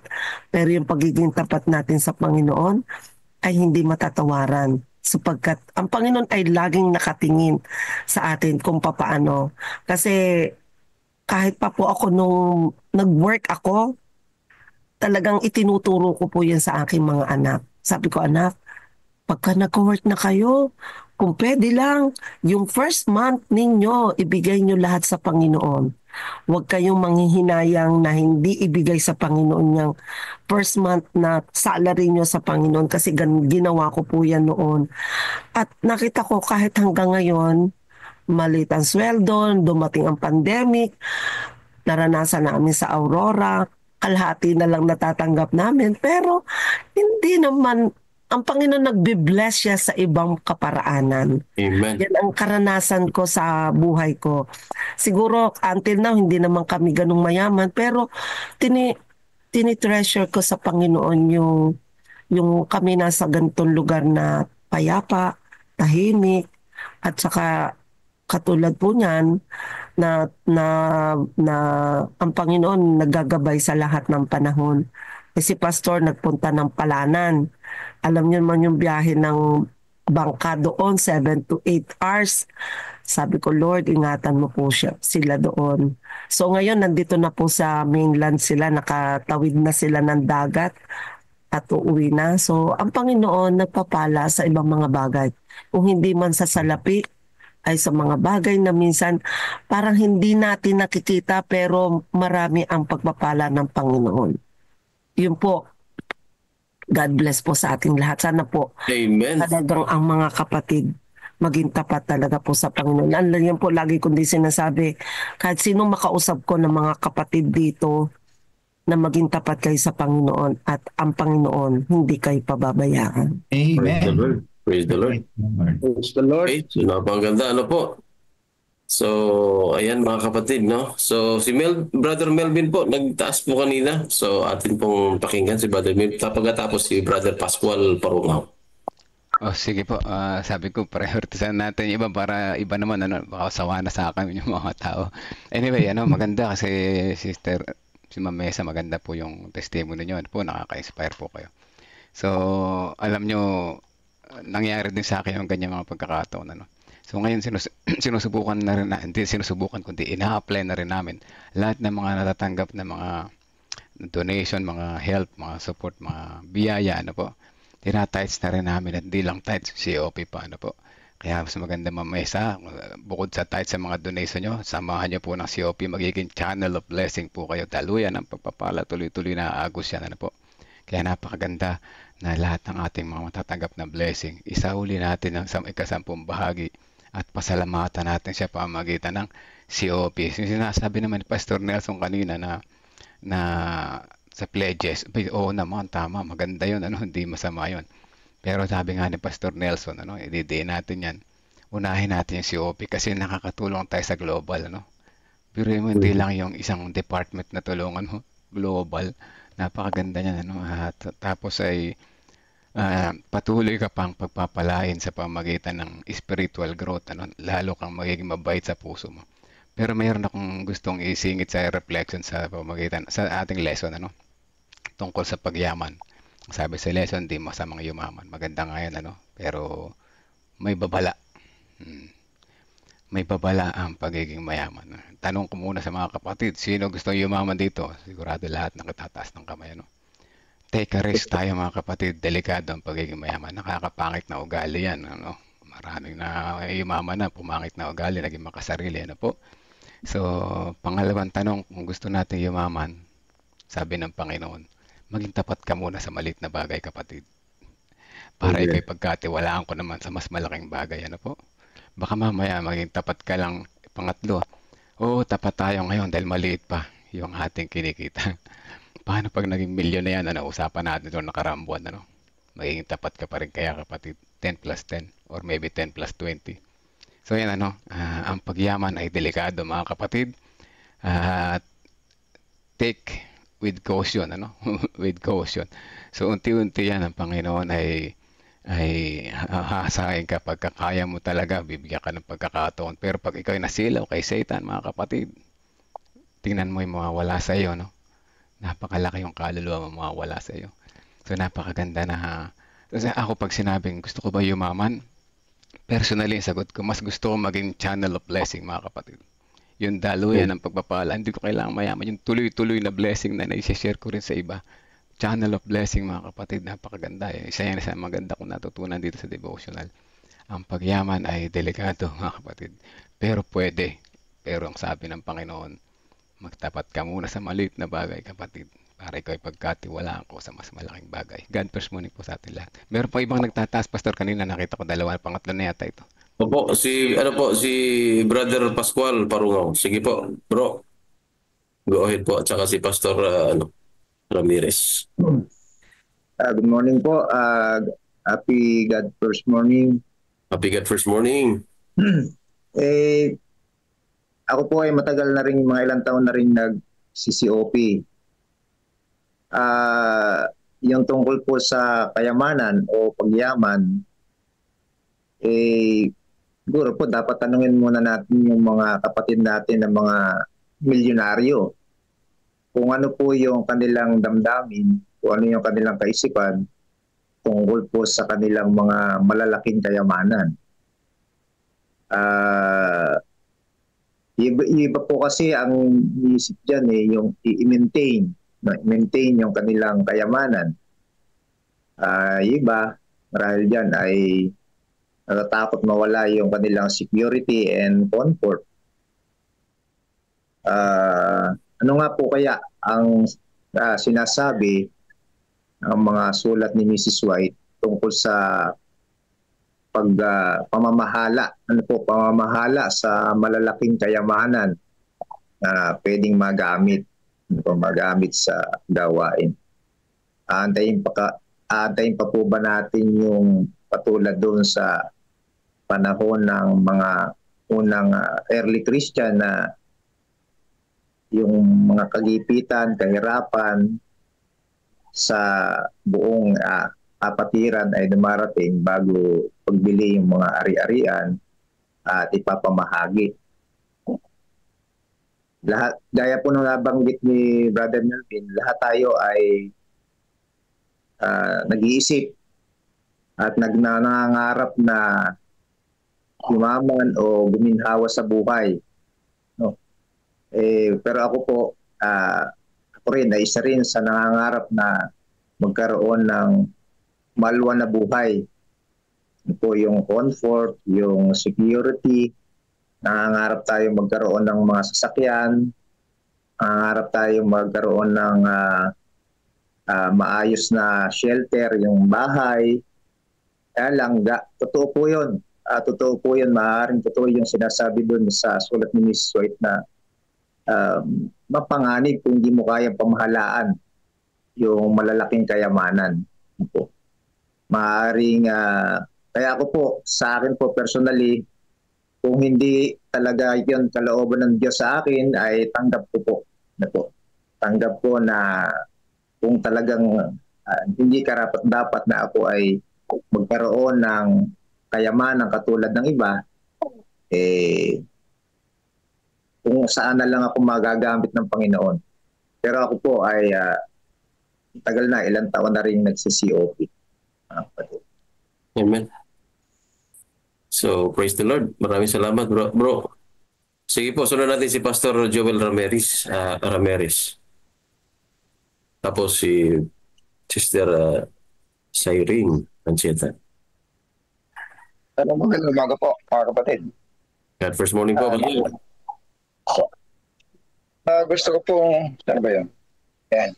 Pero yung pagiging tapat natin sa Panginoon ay hindi matatawaran sapagkat ang Panginoon ay laging nakatingin sa atin kung papaano. Kasi kahit pa po ako nung nag-work ako, talagang itinuturo ko po yan sa aking mga anak. Sabi ko, anak, pagka nag-work na kayo, kung pwede lang, yung first month ninyo, ibigay nyo lahat sa Panginoon. Huwag kayong manghihinayang na hindi ibigay sa Panginoon yung first month na salary nyo sa Panginoon kasi ginawa ko po yan noon. At nakita ko kahit hanggang ngayon, maliit ang sweldo, dumating ang pandemic, naranasan namin sa Aurora, kalahati na lang natatanggap namin, pero hindi naman, ang Panginoon nagbe-bless siya sa ibang kaparaanan.
Amen.
Yan ang karanasan ko sa buhay ko. Siguro until now hindi naman kami ganung mayaman, pero tinitreasure ko sa Panginoon yung kami nasa ganitong lugar na payapa, tahimik, at saka katulad po niyan na ang Panginoon naggagabay sa lahat ng panahon. Si Pastor nagpunta ng Palanan. Alam niyo naman yung biyahe ng bangka doon, 7 to 8 hours. Sabi ko, Lord, ingatan mo po sila doon. So ngayon, nandito na po sa mainland sila, nakatawid na sila ng dagat at uuwi na. So ang Panginoon nagpapala sa ibang mga bagay. Kung hindi man sa salapi, ay sa mga bagay na minsan parang hindi natin nakikita pero marami ang pagpapala ng Panginoon. Yun po. God bless po sa ating lahat. Sana po
Amen.
talagang ang mga kapatid maging tapat talaga po sa Panginoon. Yan po lagi kong din sinasabi, kahit sino makausap ko ng mga kapatid dito na maging tapat kayo sa Panginoon at ang Panginoon hindi kayo pababayaan.
Praise the
Amen.
Lord. Praise the Lord.
Praise the Lord.
Okay, so napakaganda. Ano po? So, ayan mga kapatid, no? So, si Brother Melvin po, nagtaas po kanina. So, atin pong pakinggan si Brother Melvin. Pagkatapos si Brother Pascual Parungaw.
Oh, sige po. Sabi ko, prioritisan natin yung iba para iba naman, baka sawa na sa akin yung mga tao. Anyway, maganda kasi si Ma'am Mesa, maganda po yung testimony niyo. Nakaka-inspire po kayo. So, alam nyo, nangyari din sa akin yung ganyan mga pagkakataon, So ngayon sinusubukan na rin hindi sinusubukan kundi ina-apply na rin namin lahat ng mga natatanggap na mga donation, mga help, mga support, mga biyaya, tinatights na rin namin at hindi lang tights, COP pa, Kaya mas maganda mamesa, bukod sa tights sa mga donation nyo, samahan nyo po ng COP, magiging channel of blessing po kayo, daluyan ang pagpapala, tuloy-tuloy na agos yan, Kaya napakaganda na lahat ng ating mga matatanggap na blessing, isauli natin ng ikasampung bahagi at pasalamatan natin siya pamagitan ng COP. Sinasabi naman ni Pastor Nelson kanina na na sa pledges. Oo naman, tama, maganda yun, ano, hindi masama yun. Pero sabi nga ni Pastor Nelson, ano, i-day natin yan. Unahin natin yung COP kasi nakakatulong tayo sa global, ano. Pero hindi lang yung isang department na tulungan mo, global. Napakaganda niyan, ano. At tapos ay patuloy ka pang pagpapalain sa pamagitan ng spiritual growth, ano, lalo kang magiging mabait sa puso mo. Pero mayroon akong gustong isingit sa reflection sa pamagitan sa ating lesson, ano, tungkol sa pagyaman. Sabi sa lesson, di masamang yumaman. Maganda nga yan, ano, pero may babala. Hmm. May babala ang pagiging mayaman. Tanong ko muna sa mga kapatid, sino gusto yumaman dito? Sigurado lahat nakatataas ng kamay, ano. Take a risk tayo mga kapatid, delikado ang pagiging mayaman. Nakakapangit na ugali yan, ano. Maraming na yumaman na, pumangit na ugali, naging makasarili, ano po. So, pangalawang tanong, kung gusto natin yumaman, sabi ng Panginoon, maging tapat ka muna sa maliit na bagay, kapatid. Para ikaw'y pagkatiwalaan ko naman sa mas malaking bagay, ano po. Baka mamaya maging tapat ka lang. Pangatlo, oo, tapat tayo ngayon dahil maliit pa yung ating kinikita. Paano pag naging milyon na yan, ano, usapan natin ito nakaraang buwan, ano? Magiging tapat ka pa rin kaya, kapatid, 10 plus 10 or maybe 10 plus 20. So yan, ano, ang pagyaman ay delikado mga kapatid. Take with caution, ano, with caution. So unti-unti yan ang Panginoon ay hahasain ka pagkakaya mo talaga, bibigyan ka ng pagkakataon. Pero pag ikaw ay nasilaw kay Satan, mga kapatid, tingnan mo yung mawawala sa iyo, no? Napakalaki yung kaluluwa mo mawawala sa iyo. So napakaganda na kasi ako pag sinabing gusto ko ba yumaman, personally ang sagot ko, mas gusto ko maging channel of blessing, mga kapatid. Yung daluyan ng pagpapala, hindi ko kailangan mayaman. Yung tuloy-tuloy na blessing na naisishare ko rin sa iba. Channel of blessing, mga kapatid, napakaganda. Isa yan sa maganda kong natutunan dito sa devotional. Ang pagyaman ay delikado, mga kapatid. Pero pwede. Pero ang sabi ng Panginoon, magtapat ka muna sa maliit na bagay, kapatid, para ikaw ay pagkatiwalaan ko sa mas malaking bagay. God bless morning po sa atin lahat. Meron pa ibang nagtataas, Pastor, kanina nakita ko dalawa, pangatlo na yata ito.
Opo, si Brother Pascual Parungaw. Sige po, bro. Go ahead po. At saka si Pastor Ramirez.
Good morning po. Happy God First Morning.
Happy God First Morning.
Ako po ay matagal na rin, mga ilang taon na rin nag-CCOP. Yung tungkol po sa kayamanan o pagyaman, siguro po dapat tanungin muna natin yung mga kapatid natin ng mga milyonaryo. Kung ano po yung kanilang damdamin, kung ano yung kanilang kaisipan tungkol po sa kanilang mga malalaking kayamanan. Iba po kasi ang iisip dyan yung i-maintain yung kanilang kayamanan. Iba, marahil dyan ay natatakot mawala yung kanilang security and comfort. Ano nga po kaya ang sinasabi ng mga sulat ni Mrs. White tungkol sa pamamahala sa malalaking kayamanan na pwedeng magamit sa gawain. Antayin pa po ba natin yung patulad doon sa panahon ng mga unang early Christian na yung mga kagipitan, kahirapan sa buong kapatiran ay dumarating bago pagbili yung mga ari-arian at ipapamahagi. Lahat, gaya po ng nabanggit ni Brother Melvin, lahat tayo ay nag-iisip at nangangarap na yumaman o guminhawa sa buhay. No? Pero ako po, ako rin, isa rin sa nangangarap na magkaroon ng maluwan na buhay. Ito po yung comfort, yung security. Nangangarap tayo magkaroon ng mga sasakyan. Nangangarap tayo magkaroon ng maayos na shelter, yung bahay. Kaya lang, totoo po yun. Totoo po yun. Maaaring totoo yung sinasabi doon sa sulat ni Mrs. White na mapanganib kung hindi mo kayang pamahalaan yung malalaking kayamanan. Po. Maaring, kaya ako po, sa akin po personally, kung hindi talaga yun kalooban ng Diyos sa akin, ay tanggap ko po. Tanggap ko na kung talagang hindi karapat-dapat na ako ay magkaroon ng kayamanan katulad ng iba, kung saan na lang ako magagamit ng Panginoon. Pero ako po ay tagal na, ilang taon na rin nagsi-COP.
Amen. So, praise the Lord. Maraming salamat, bro. Sige po, sunod natin si Pastor Joel Ramirez. Tapos si Sister Cyrene Ancheta.
Magandang umaga po, mga kapatid.
God first morning po.
Gusto ko pong, saan ba yun? Yan.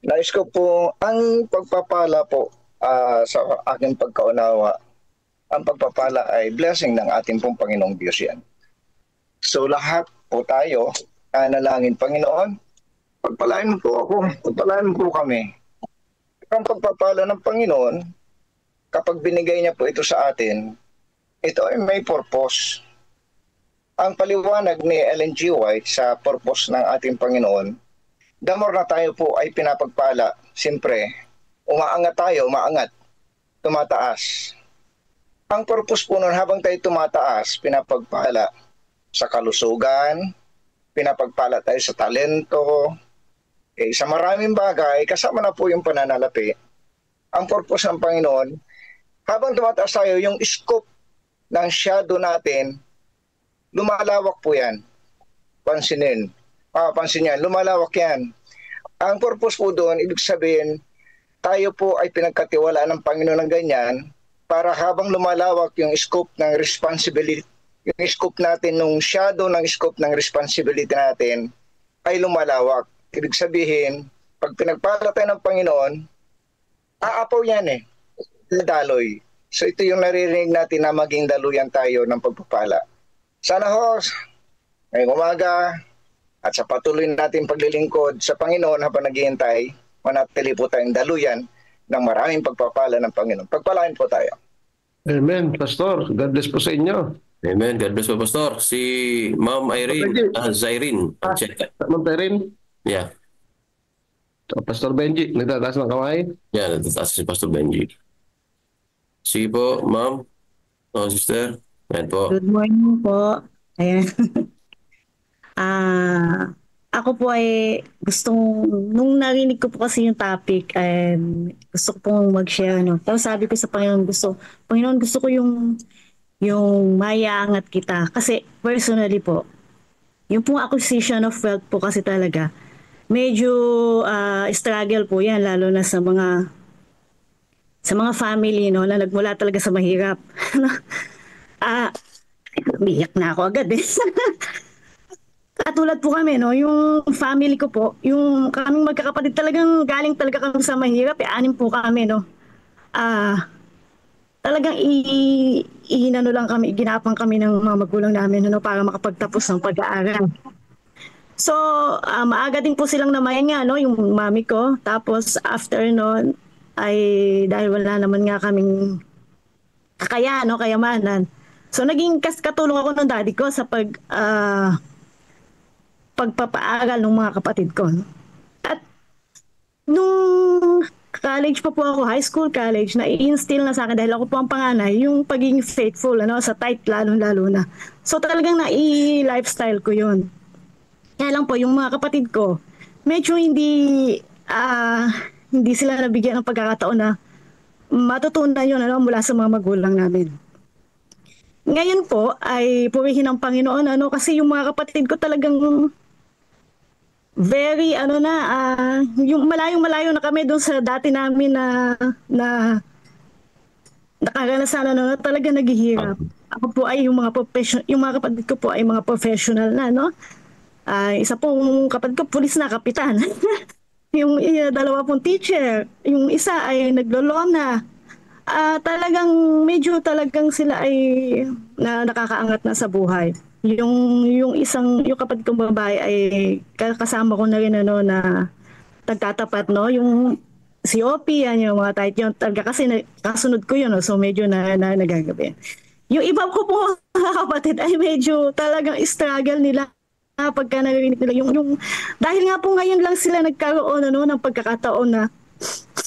Nais ko po, ang pagpapala po sa aking pagkaunawa, ang pagpapala ay blessing ng ating pong Panginoong Diyos yan. So lahat po tayo, nalangin Panginoon, pagpalain mo po ako, pagpalain mo po kami. Ang pagpapala ng Panginoon, kapag binigay niya po ito sa atin, ito ay may purpose. Ang paliwanag ni Ellen G. White sa purpose ng ating Panginoon, the more na tayo po ay pinapagpala, siyempre, umaangat, tumataas. Ang purpose po nun, habang tayo tumataas, pinapagpala sa kalusugan, pinapagpala tayo sa talento, sa maraming bagay, kasama na po yung pananalapi. Ang purpose ng Panginoon, habang tumataas tayo, yung scope ng shadow natin, lumalawak po yan. Pansin yan, lumalawak yan. Ang purpose po doon, ibig sabihin, tayo po ay pinagkatiwalaan ng Panginoon ng ganyan, para habang lumalawak yung scope ng responsibility, yung scope natin, nung shadow ng scope ng responsibility natin, ay lumalawak. Ibig sabihin, pag pinagpala tayo ng Panginoon, aapaw yan daloy. So ito yung naririnig natin na maging daluyan tayo ng pagpapala. Sana ho, ngayong umaga, at sa patuloy natin paglilingkod sa Panginoon habang naghihintay, manatili po tayong daluyan ng maraming pagpapala ng Panginoon. Pagpalain po tayo.
Amen, Pastor. God bless po sa inyo.
Amen. God bless po, Pastor. Si Ma'am Irene, Cyrene Ancheta.
Ma'am Irene?
Yeah.
Pastor Benji, nagtataas ng kamay?
Yeah, nagtataas si Pastor Benji. Sige po, Ma'am. Sister. Ayan po.
Good morning po. Ayan. Ako po ay nung narinig ko po kasi yung topic, gusto ko pong mag-share. Tapos sabi ko sa Panginoon, Panginoon, gusto ko yung maiangat kita. Kasi personally po, yung pong acquisition of wealth po kasi talaga, medyo struggle po yan, lalo na sa mga family na nagmula talaga sa mahirap. Biyak na ako agad Katulad po kami, yung family ko po, yung kaming magkakapatid talagang galing talaga kami sa mahirap, 6 po kami, talagang lang kami, ginapang kami ng mga magulang namin para makapagtapos ng pag-aaral. So, maaga din po silang namayan nga, yung mami ko. Tapos, after noon, ay dahil wala naman nga kaming kayamanan. So, naging katulong ako ng daddy ko sa pagpapaaral ng mga kapatid ko. At nung college pa po ako, high school, college, na-i-instill na sa akin dahil ako po ang panganay, yung pagiging faithful, sa tight lalo na. So talagang na-i-lifestyle ko yun. Kaya lang po, yung mga kapatid ko, medyo hindi sila nabigyan ng pagkakataon na matutunan yun mula sa mga magulang namin. Ngayon po, ay purihin ang Panginoon, kasi yung mga kapatid ko talagang very yung malayo na kami doon sa dati namin na nakaranasan talaga naghihirap. Ako po ay yung mga kapatid ko po ay mga professional na isa pong kapatid ko pulis na kapitan. Yung dalawa pong teacher, yung isa ay naglolona. Talagang medyo talagang sila ay nakakaangat na sa buhay. yung kapatid kong babae ay kasama ko na rin na nagtatapat, no, yung si Opie, yan yung mga type yun talaga kasi kasunod ko yun, no? So medyo nagagabi. Yung iba ko po mga kapatid ay medyo talagang struggle nila pagka narinig nila yung dahil nga po ngayon lang sila nagkaroon ng pagkakataon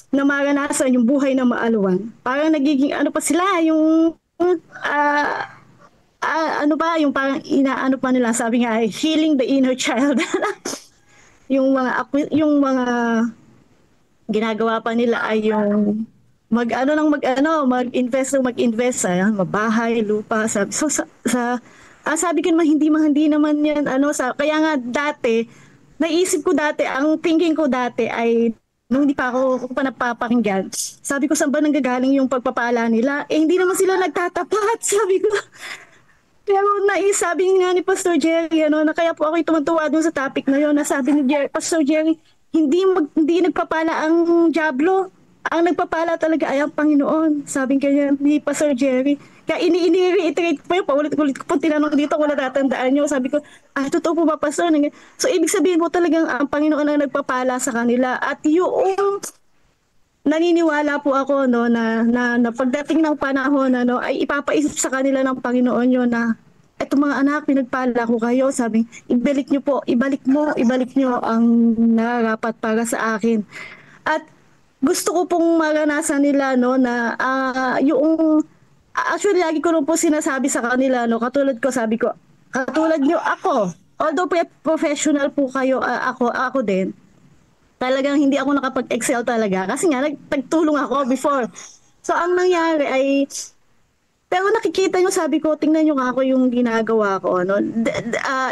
na maranasan yung buhay na maaluan. Parang nagiging pa sila yung yung parang inaano pa nila, sabi nga healing the inner child. yung mga ginagawa pa nila ay yung mag-invest, mabahay, lupa. Sabi ko naman hindi naman yan kaya nga dati naisip ko dati, ang thinking ko dati ay nung hindi pa ako pa napapakinggan, sabi ko saan ba nanggagaling yung pagpapala nila? Hindi naman sila nagtatapat, sabi ko. Pero naisabi nga ni Pastor Jerry na kaya po ako tumantuwa dun sa topic na yun, na sabi ni Pastor Jerry, hindi nagpapala ang diablo. Ang nagpapala talaga ay ang Panginoon. Sabi kanya ni Pastor Jerry. Kaya ini-reiterate ko pa yun, paulit-ulit ko po tinanong dito kung natatandaan nyo. Sabi ko, totoo po ba, Pastor? So, ibig sabihin mo talagang ang Panginoon ang nagpapala sa kanila. At yung naniniwala po ako na pagdating ng panahon ay ipapaisip sa kanila ng Panginoon yun na etong mga anak, pinagpala ko kayo. Sabi, ibalik nyo ang nararapat para sa akin. At gusto ko pong maranasan nila na yung actually lagi ko rin po sinasabi sa kanila katulad ko, sabi ko, katulad nyo ako, although professional po kayo, ako din, talagang hindi ako nakapag-excel talaga kasi nga nagtulong ako before. So ang nangyari ay, pero nakikita nyo, sabi ko, tingnan nyo ako yung ginagawa ko.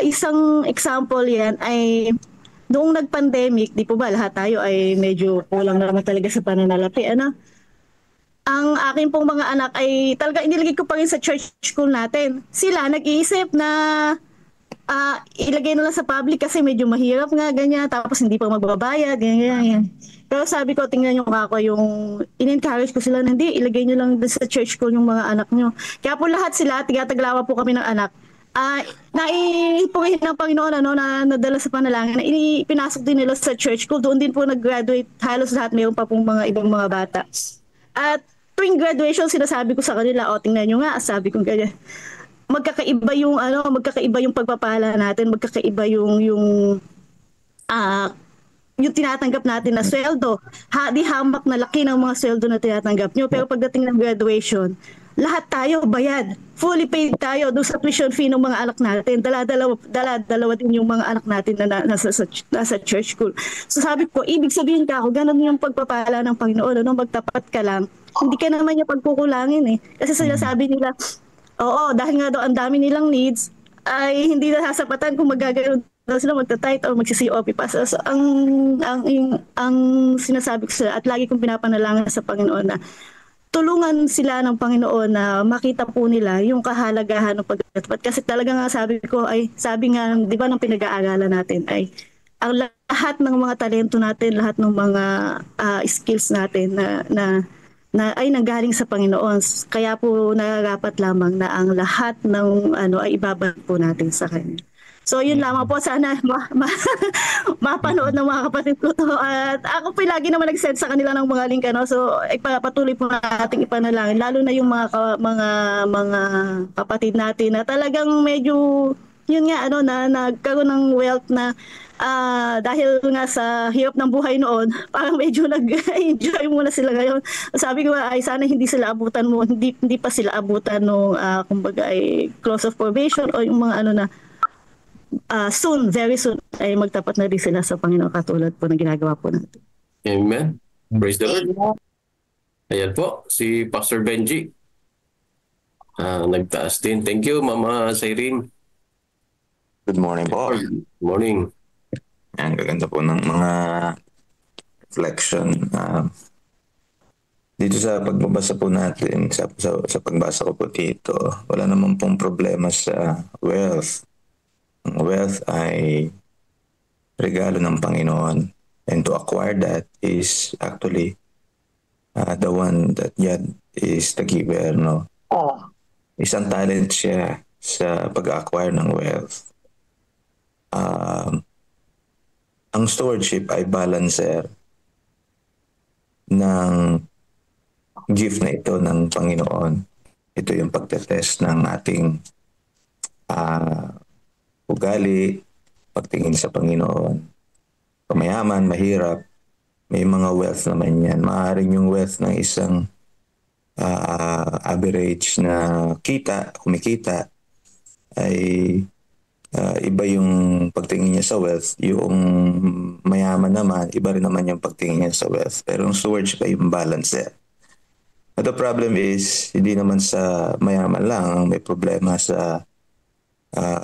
Isang example yan ay noong nag-pandemic, di po ba lahat tayo ay medyo kulang naman talaga sa pananalapi. Ang akin pong mga anak ay talaga inilagay ko pa rin sa church school natin. Sila nag-iisip na ilagay na lang sa public kasi medyo mahirap nga, ganyan. Tapos hindi pa magbabayad, ganyan. Pero sabi ko, tingnan nyo ako, yung in-encourage ko sila na hindi, ilagay nyo lang sa church school yung mga anak nyo. Kaya po lahat sila, tigataglawa po kami ng anak. Naipuhin ng Panginoon na nadala sa panalangin na pinasok din nila sa church school. Doon din po nag-graduate halos lahat, mayroon pa pong mga ibang mga bata. At tuwing graduation, sinasabi ko sa kanila, tingnan nyo nga, sabi ko ganyan, magkakaiba yung pagpapala natin, magkakaiba yung tinatanggap natin na sweldo. Di hamak na laki ng mga sweldo na tinatanggap nyo, pero pagdating ng graduation, lahat tayo bayad. Fully paid tayo doon sa tuition fee ng mga anak natin. Dala-dalawa din yung mga anak natin na nasa church school. So sabi ko, ibig sabihin ka ako, ganun yung pagpapala ng Panginoon. Magtapat ka lang. Hindi ka naman yung pagkukulangin eh. Kasi sinasabi nila, oo, dahil nga daw ang dami nilang needs, ay hindi na sasapatan kung magaganoon sila magta-tithe o magsi-COP pa. So, ang sinasabi ko sila at lagi kong pinapanalangin sa Panginoon na tulungan sila ng Panginoon na makita po nila yung kahalagahan ng pagtatapat. Kasi talaga nga sabi nga, di ba, ng pinag-aaralan natin ay ang lahat ng mga talento natin, lahat ng mga skills natin na ay nanggaling sa Panginoon. Kaya po nararapat lamang na ang lahat ng ay ibabalik po natin sa Kanya. So yun lamang po, sana mapanood ng mga kapatid ko to. At ako po lagi naman nag-send sa kanila ng mga link so ipapatuloy po nating ipanalangin, lalo na yung mga kapatid natin na talagang medyo yun nga na nagkaroon ng wealth na dahil nga sa hirap ng buhay noon, parang medyo nag-enjoy muna sila ngayon. Sabi ko ay sana hindi sila abutan mo, hindi pa sila abutan nung kumbaga ay close of probation o yung mga na soon, very soon, ay magtapat na rin sila sa Panginoon katulad po na ginagawa po natin.
Amen. Praise the Lord. Ayan po, si Pastor Benji. Nagtaas din. Thank you, Mama Cyrene.
Good morning po.
Good morning.
Ang gaganda po ng mga reflection. Dito sa pagbabasa po natin, sa pagbasa ko po dito, wala naman pong problema sa wealth. Ang wealth ay regalo ng Panginoon. And to acquire that is actually the one that God is the giver. No? Isang talent siya. sa pag-acquire ng wealth. Ang stewardship ay balancer ng gift na ito ng Panginoon. Ito yung pagtetest ng ating ugali, pagtingin sa Panginoon. Mayaman, mahirap, may mga wealth naman yan. Maaaring yung wealth ng isang average na kumikita ay iba yung pagtingin niya sa wealth. Yung mayaman naman, iba rin naman yung pagtingin niya sa wealth. Pero yung stewardship ay yung balance there. But the problem is, hindi naman sa mayaman lang ang may problema sa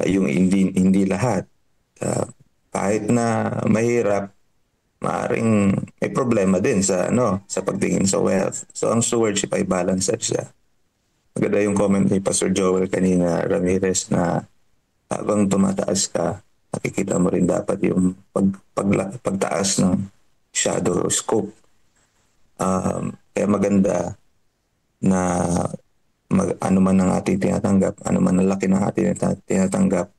yung hindi lahat. Kahit na mahirap, maaring may problema din sa pagtingin sa wealth. So ang stewardship ay balancer siya. Maganda yung comment ni Pastor Joel kanina, Ramirez, na habang tumataas ka, nakikita mo rin dapat yung pagtaas ng shadow scope. Kaya maganda na ano man ang ating tinatanggap, ano man ang laki ng ating tinatanggap,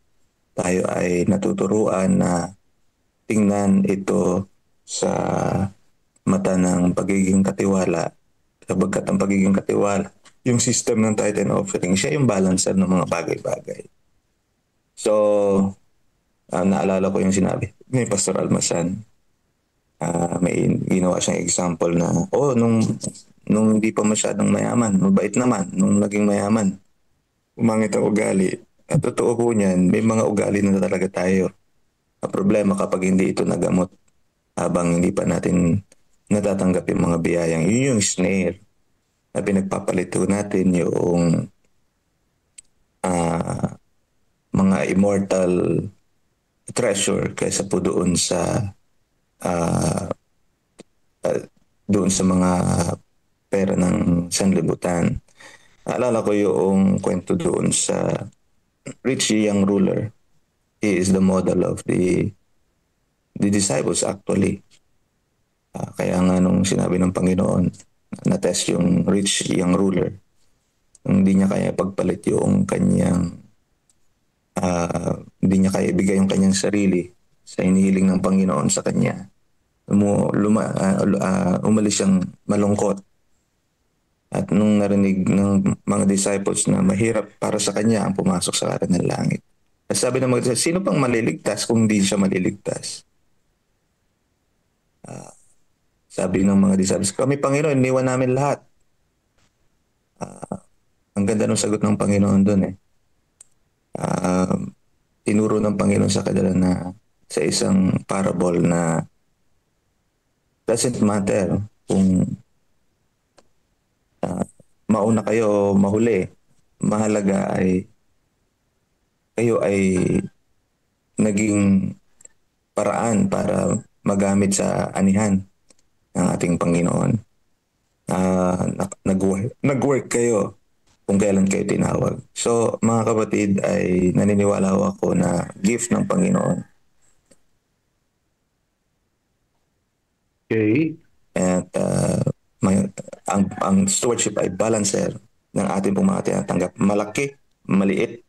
tayo ay natuturuan na tingnan ito sa mata ng pagiging katiwala. Sabagkat ang pagiging katiwala, yung system ng tithe and offering, siya yung balancer ng mga bagay-bagay. So, naalala ko yung sinabi ni Pastor Almasan. May ginawa siyang example na, nung hindi pa masyadong mayaman, mabait naman, nung naging mayaman, umangit ang ugali. At totoo po niyan, may mga ugali na talaga tayo. Ang problema kapag hindi ito nagamot, habang hindi pa natin natatanggap yung mga biyayang, yun yung snare na pinagpapalito natin yung mga immortal treasure kaysa po doon sa mga pera ng sanlibutan. Alala ko yung kwento doon sa rich young ruler. He is the model of the disciples actually. Kaya nga nung sinabi ng Panginoon, na-test yung rich young ruler, hindi niya kaya pagpalit yung kanyang hindi niya kaya ibigay yung kanyang sarili sa inihiling ng Panginoon sa kanya. Umalis siyang malungkot. At nung narinig ng mga disciples na mahirap para sa kanya ang pumasok sa karan ng langit, sabi ng mga disciples, sino pang maliligtas kung hindi siya maliligtas? Sabi ng mga disciples, kami Panginoon, iniwan namin lahat. Ang ganda ng sagot ng Panginoon doon eh. Tinuro ng Panginoon sa kanila na sa isang parable na doesn't matter kung mauna kayo o mahuli. Mahalaga ay kayo ay naging paraan para magamit sa anihan ng ating Panginoon. Nag-work kayo kung kailan kayo tinawag. So mga kapatid, ay naniniwala ako na gift ng Panginoon.
Okay.
At ang stewardship ay balancer ng ating pong mga tinatanggap. Malaki, maliit.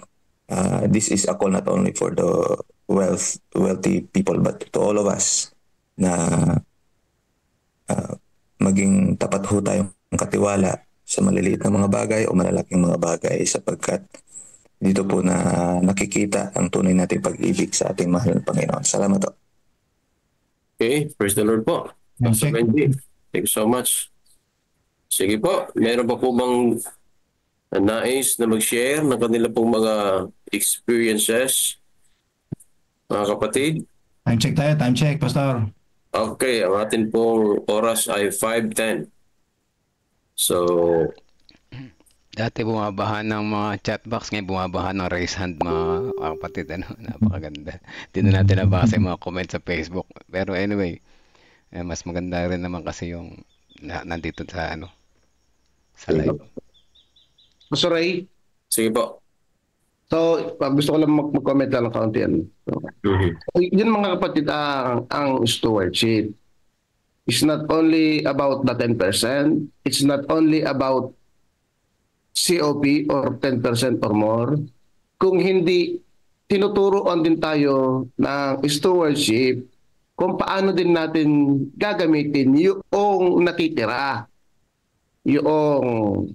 This is a call not only for the wealthy people but to all of us na maging tapat ho tayong katiwala sa maliliit na mga bagay o malalaking mga bagay sapagkat dito po na nakikita ang tunay nating pag-ibig sa ating mahal na Panginoon. Salamat po.
Okay, praise the Lord po. Pastor Benji, thank you so much. Sige po, meron pa po bang nais na mag-share ng kanila pong mga experiences, mga kapatid?
Time check tayo, time check, Pastor.
Okay, ang atin pong oras ay 5:10. So,
dati bumabahan ng mga chat box, ngayon bumabahan ng raise hand, mga kapatid. Napakaganda. Hindi na natin nabasa yung mga comment sa Facebook. Pero anyway, mas maganda rin naman kasi yung nandito sa sa live.
Pastor Ray?
Sige po.
So, gusto ko lang mag-comment lang kaunti yan. Yun mga kapatid, ang stewardship. It's not only about the 10%. It's not only about COP or 10% or more. kung hindi tinuturoan din tayo ng stewardship kung paano din natin gagamitin yung natitira, yung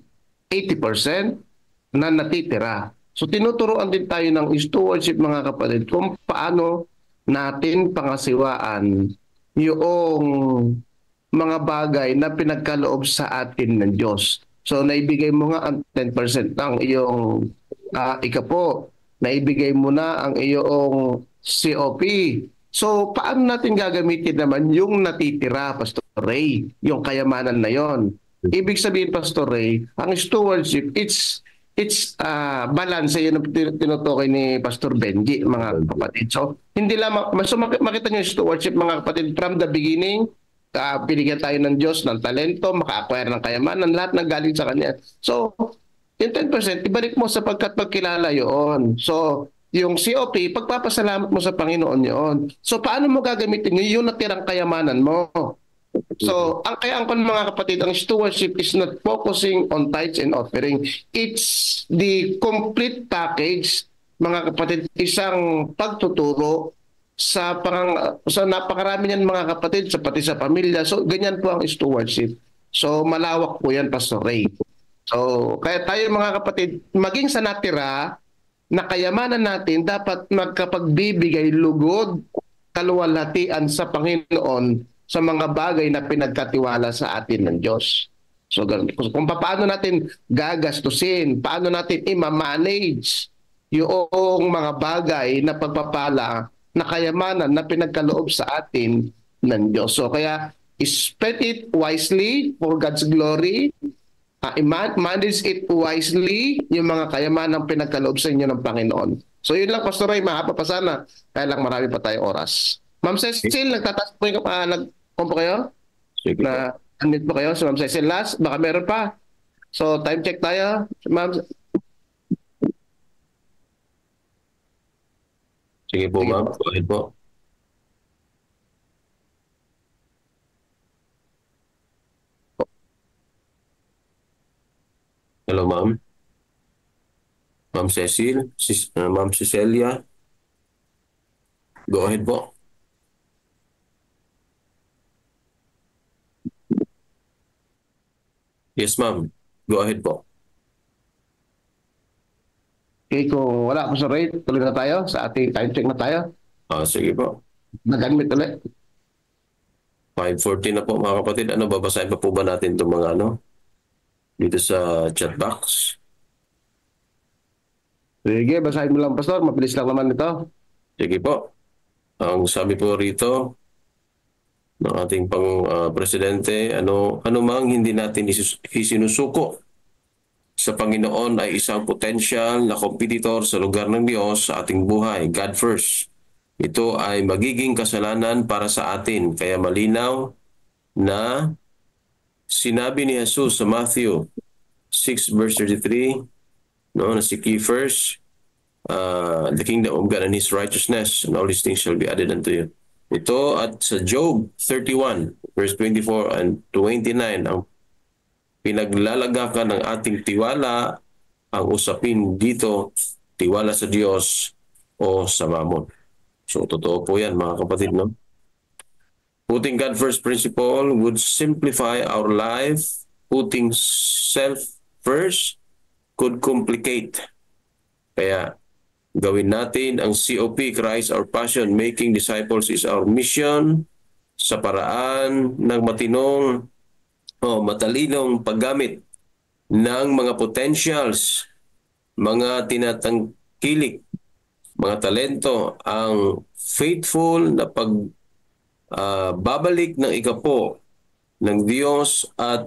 80% na natitira. So tinuturoan din tayo ng stewardship mga kapatid kung paano natin pangasiwaan yung mga bagay na pinagkaloob sa atin ng Diyos. So naibigay mo nga ang 10% ng iyong ikapo, naibigay mo na ang iyong COP. So paano natin gagamitin naman yung natitira, Pastor Ray, yung kayamanan na yon? Ibig sabihin, Pastor Ray, ang stewardship, it's balance, yun ang tinutukoy ni Pastor Benji, mga kapatid. So hindi lamang, so makita nyo yung stewardship, mga kapatid, from the beginning, binigyan tayo ng Diyos ng talento, maka-acquire ng kayamanan, lahat ng galing sa Kanya. So yung 10%, ibalik mo sapagkat pagkilala yun. So yung COP, pagpapasalamat mo sa Panginoon yun. So paano mo gagamitin yung natirang kayamanan mo? So, ang mga kapatid, ang stewardship is not focusing on tithes and offering. It's the complete package, mga kapatid, isang pagtuturo sa napakarami niyan, mga kapatid, pati sa pamilya. So, ganyan po ang stewardship. So, malawak po yan, Pastor Ray. So, kaya tayo, mga kapatid, maging sa natira na kayamanan natin, dapat magkapagbibigay lugod, kaluwalhatian sa Panginoon sa mga bagay na pinagkatiwala sa atin ng Diyos. So kung paano natin gagastusin, paano natin i-manage yung mga bagay na pagpapala na kayamanan na pinagkaloob sa atin ng Diyos. So kaya spend it wisely for God's glory. Manage it wisely yung mga kayamanan pinagkaloob sa inyo ng Panginoon. So yun lang, Pastor Ray, mahaba pa sana. Kaya lang marami pa tayong oras. Ma'am Cecil, nagtataas po yung kompo kayo?
Sige.
Unmute po kayo. So Ma'am Cecil, last, baka meron pa. So time check tayo. Ma'am.
Sige po, ma'am. Go ahead po. Hello, ma'am. Ma'am Cecil, Ma'am Cecilia. Go ahead po. Yes, ma'am. Go ahead po.
Okay, kung wala po sa rate, tuloy na tayo sa ating time check na tayo.
Sige po.
Nag-admit ulit.
5:40 na po, mga kapatid. Babasahin pa po ba natin itong mga dito sa chat box?
Sige, basahin mo lang, Pastor. Mabilis lang naman ito.
Sige po. Ang sabi po rito ng ating presidente, ano mang hindi natin isinusuko sa Panginoon ay isang potential na competitor sa lugar ng Diyos sa ating buhay. God first. Ito ay magiging kasalanan para sa atin. Kaya malinaw na sinabi ni Jesus sa Matthew 6 verse 33, na seek ye first the kingdom of God and His righteousness, and all these things shall be added unto you. Ito at sa Job 31 verse 24 and 29, ang pinaglalagakan ng ating tiwala, ang usapin dito, tiwala sa Diyos o sa mamon. So totoo po yan, mga kapatid, no? Putting God first principle would simplify our life. Putting self first could complicate. Kaya gawin natin ang COP, Christ our passion, making disciples is our mission, sa paraan ng matalinong paggamit ng mga potentials, mga tinatangkilik, mga talento, ang faithful na babalik ng ikapo ng Diyos at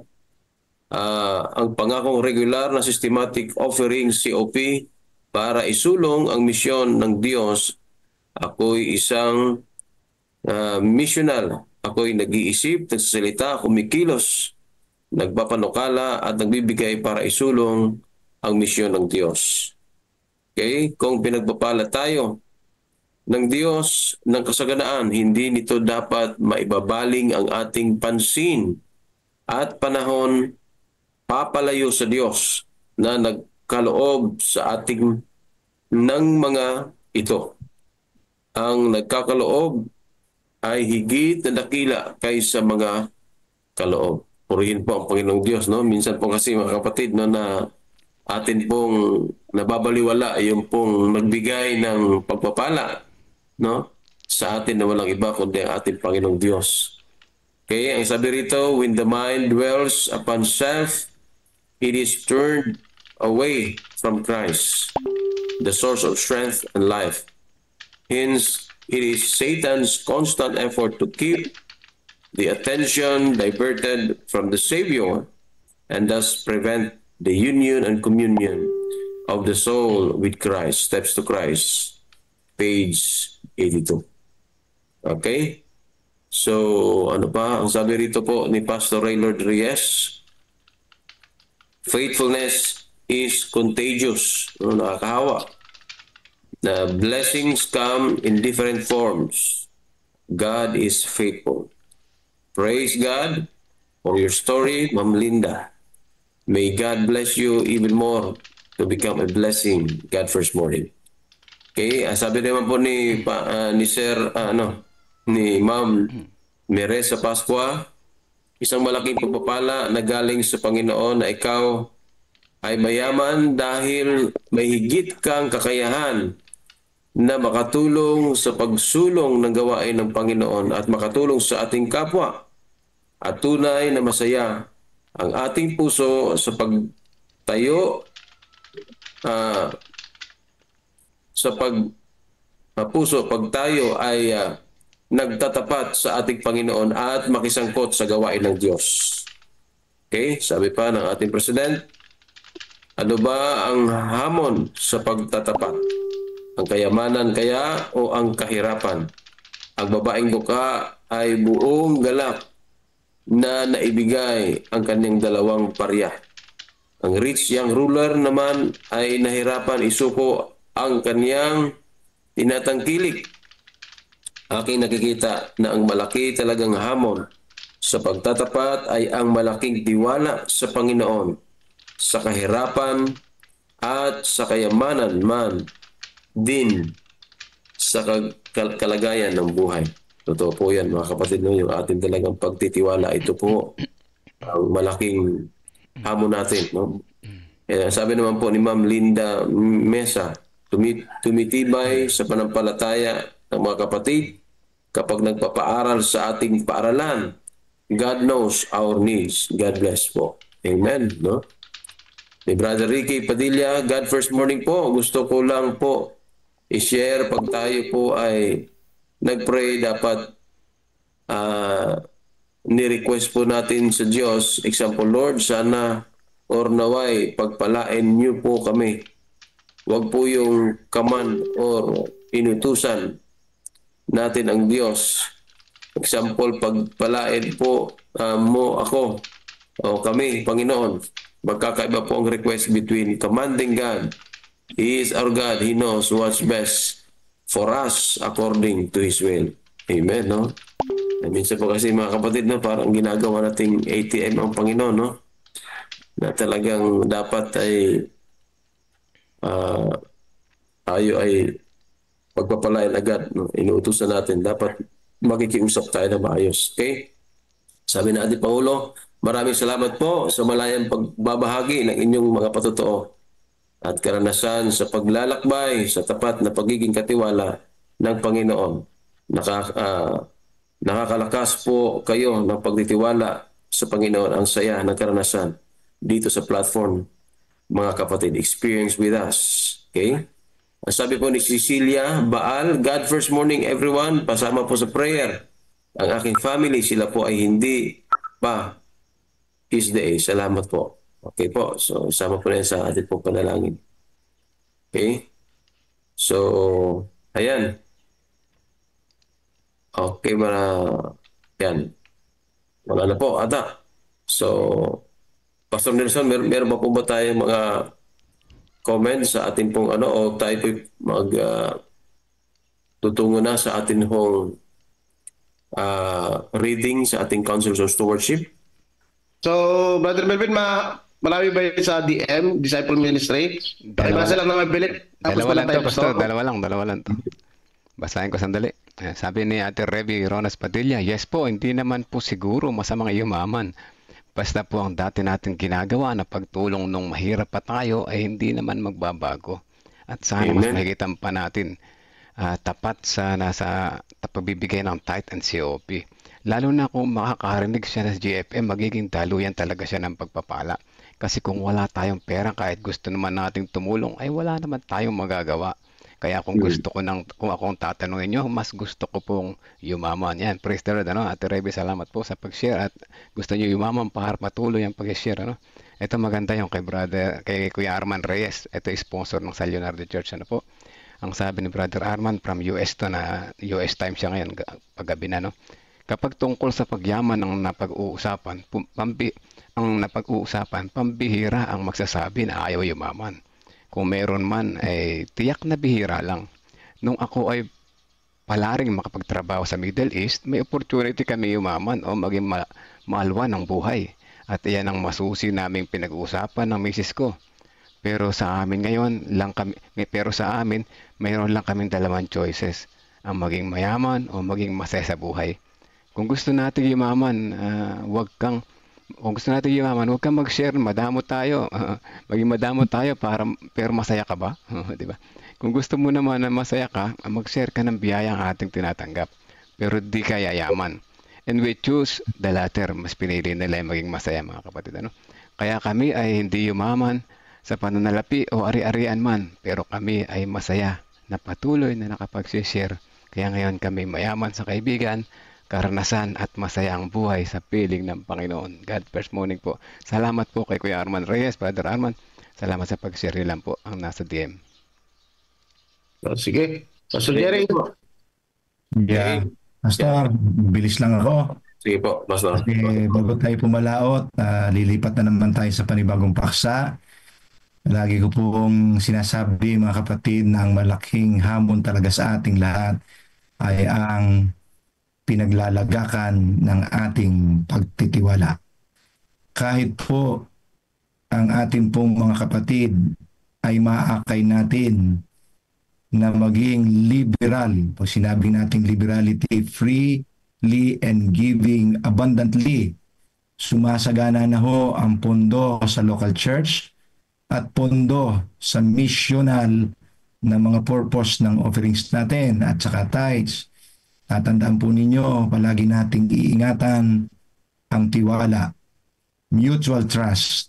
ang pangakong regular na systematic offering COP para isulong ang misyon ng Diyos. Ako'y isang missional. Ako'y nag-iisip, nagsasalita, kumikilos, nagpapanukala at nagbibigay para isulong ang misyon ng Diyos. Okay? Kung pinagpapala tayo ng Diyos ng kasaganaan, hindi nito dapat maibabaling ang ating pansin at panahon papalayo sa Diyos na nagkaloob sa ating ng mga ito. Ang nagkakaloob ay higit na dakila kaysa mga kaloob. Purihin po ang Panginoong Diyos, no? Minsan po kasi mga kapatid, no, na atin pong nababaliwala yung pong nagbigay ng pagpapala, no, sa atin na walang iba kundi ang ating Panginoong Diyos. Okay, ang sabi rito, when the mind dwells upon self, it is turned away from Christ, the source of strength and life. Hence, it is Satan's constant effort to keep the attention diverted from the Savior and thus prevent the union and communion of the soul with Christ. Steps to Christ, page 82. Okay? So, ano pa? Ang sabi rito po ni Pastor Raylord Reyes, faithfulness is contagious. Nakakahawa. The blessings come in different forms. God is faithful. Praise God for your story, Ma'am Linda. May God bless you even more to become a blessing God first morning. Okay, sabi naman po ni ni Ma'am Meresa Pascua, isang malaking pagpapala na galing sa Panginoon na ikaw ay mayaman dahil may higit kang kakayahan na makatulong sa pagsulong ng gawain ng Panginoon at makatulong sa ating kapwa. At tunay na masaya ang ating puso sa pagtayo pag tayo ay nagtatapat sa ating Panginoon at makisangkot sa gawain ng Diyos. Okay, sabi pa ng ating President, ano ba ang hamon sa pagtatapat? Ang kayamanan kaya o ang kahirapan? Ang babaeng duka ay buong galak na naibigay ang kanyang dalawang parya. Ang rich young ruler naman ay nahirapan isuko ang kanyang tinatangkilik. Aking nakikita na ang malaki talagang hamon sa pagtatapat ay ang malaking tiwala sa Panginoon, sa kahirapan at sa kayamanan man din sa kalagayan ng buhay. Totoo po yan mga kapatid, no? Yung ating talagang pagtitiwala, ito po ang malaking hamon natin, no? Sabi naman po ni Ma'am Linda Mesa, tumitibay sa panampalataya ng mga kapatid kapag nagpapaaral sa ating paaralan. God knows our needs. God bless po. Amen, no? Ni Brother Ricky Padilla, God first morning po. Gusto ko lang po i-share pag tayo po ay nag-pray, dapat ni-request po natin sa Diyos. Example, Lord, sana or naway pagpalain niyo po kami. Huwag po yung command or inutusan natin ang Diyos. Example, pagpalain po mo ako o kami, Panginoon. Magkakaiba po ang request between commanding God. He is our God. He knows what's best for us according to His will. Amen, no? Minsan po kasi mga kapatid, no, parang ginagawa nating ATM ang Panginoon, no? Na talagang dapat ay tayo ay pagpapalain agad, no? Inuutosan natin, dapat makikiusap tayo na maayos. Okay? Sabi na ating Pangulo, maraming salamat po sa malayang pagbabahagi ng inyong mga patotoo at karanasan sa paglalakbay sa tapat na pagiging katiwala ng Panginoon. Nakakalakas po kayo ng pagtitiwala sa Panginoon. Ang saya ng karanasan dito sa platform, mga kapatid. Experience with us. Okay? Ang sabi po ni Cecilia Baal, God first morning everyone. Pasama po sa prayer. Ang aking family, sila po ay hindi pa is the A. Salamat po. Okay po. So, isama po na yan sa ating pong panalangin. Okay? So, ayan. Okay, yan. Wala na po, ata. So, Pastor Nelson, meron ba po ba tayong mga comments sa ating pong o tayo po tutungo na sa ating pong reading sa ating Councils of Stewardship?
So, Brother Melvin, Marami ba yun sa DM, Disciple Ministry? Pakibasa lang ng mabilit. Tapos
Dalawa
na
lang
tayo,
to, Pastor.
Pastor.
Dalawa lang to. Basahin ko sandali. Sabi ni Ate Revy Ronas Padilla, yes po, hindi naman po siguro masamang yumaman. Basta po ang dati natin ginagawa na pagtulong nung mahirap pa tayo ay hindi naman magbabago. At sana mas mahigitan pa natin tapat sa nasa pagbibigay ng tithe and COP. Lalo na kung makakarinig siya sa GFM, magiging daluyan talaga siya ng pagpapala. Kasi kung wala tayong pera, kahit gusto naman nating tumulong, ay wala naman tayong magagawa. Kaya kung kung akong tatanungin nyo, mas gusto ko pong yumaman. Yan, praise the Lord, ano? Ate Rebe, salamat po sa pag-share at gusto nyo yumaman patuloy ang pag-share, ano? Ito maganda yung kay Kuya Arman Reyes. Ito sponsor ng San Leonardo Church, ano po? Ang sabi ni Brother Arman from US to na US time siya ngayon, paggabi na, no? Kapag tungkol sa pagyaman ang napag-uusapan, pambihira ang magsasabi na ayaw yumaman. Kung meron man, ay tiyak na bihira lang. Nung ako ay palaring makapagtrabaho sa Middle East, may opportunity kami yumaman o maging maalwan ng buhay. At iyan ang masusi naming pinag-uusapan ng misis ko. Pero sa amin mayroon lang kaming dalawang choices. Ang maging mayaman o maging masaya sa buhay. Kung gusto natin yumaman, huwag kang mag-share, madamo tayo. Maging madamo tayo pero masaya ka ba? Di ba? Kung gusto mo naman na masaya ka, mag-share ka ng biyayang ating tinatanggap. Pero di ka yayaman. And we choose the latter. Mas pinili nila yung maging masaya, mga kapatid. Ano? Kaya kami ay hindi yumaman sa pananalapi o ari-arian man. Pero kami ay masaya na patuloy na nakapag-share. Kaya ngayon kami mayaman sa kaibigan, karanasan at masaya ang buhay sa piling ng Panginoon. God first morning po. Salamat po kay Kuya Arman Reyes, Brother Arman. Salamat sa pag-share lang po ang nasa DM.
Sige. Pastor Jerry.
Yeah. Pastor, bilis lang ako.
Sige po, Pastor.
Kasi bago tayo pumalaot, lilipat na naman tayo sa panibagong paksa. Lagi ko pong sinasabi, mga kapatid, na ang malaking hamon talaga sa ating lahat ay ang pinaglalagakan ng ating pagtitiwala. Kahit po ang ating pong mga kapatid ay maakay natin na maging liberal, o sinabi nating liberality, freely and giving abundantly. Sumasagana na ho ang pondo sa local church at pondo sa missional na mga purpose ng offerings natin at saka tithes. Tatandaan po ninyo, palagi nating iingatan ang tiwala, mutual trust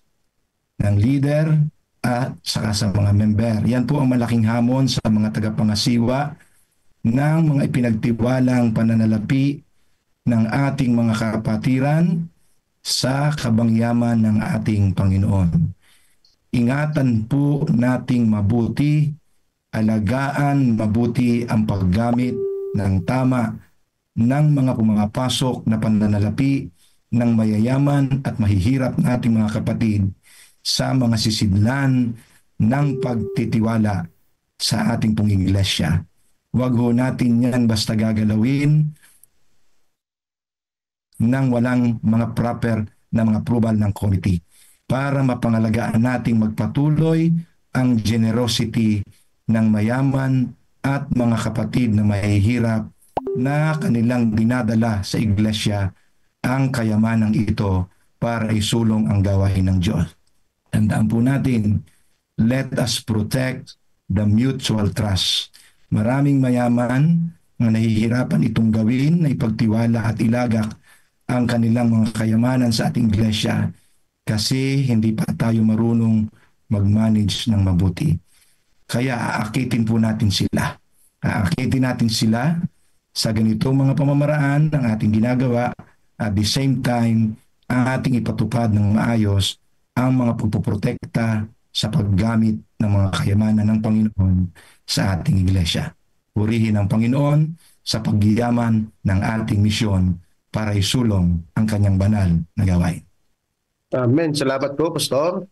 ng leader at saka sa mga member. Yan po ang malaking hamon sa mga tagapangasiwa ng mga ipinagtiwalang pananalapi ng ating mga kapatiran sa kabangyaman ng ating Panginoon. Ingatan po nating mabuti, alagaan mabuti ang paggamit ng tama ng mga pumapasok na pananalapi ng mayayaman at mahihirap nating mga kapatid sa mga sisidlan ng pagtitiwala sa ating pong iglesia. Huwag ho natin yan basta gagalawin nang walang mga proper na mga approval ng committee para mapangalagaan nating magpatuloy ang generosity ng mayaman at mga kapatid na mahihirap na kanilang dinadala sa iglesia ang kayamanang ito para isulong ang gawain ng Diyos. Tandaan po natin, let us protect the mutual trust. Maraming mayaman na nahihirapan itong gawin na ipagtiwala at ilagak ang kanilang mga kayamanan sa ating iglesia kasi hindi pa tayo marunong mag-manage ng mabuti. Kaya aakitin po natin sila. Aakitin natin sila sa ganitong mga pamamaraan ng ating ginagawa at the same time ang ating ipatupad ng maayos ang mga pagpoprotekta sa paggamit ng mga kayamanan ng Panginoon sa ating iglesia. Purihin ang Panginoon sa paggiyaman ng ating misyon para isulong ang kanyang banal na gawain.
Amen. Salamat po, Pastor.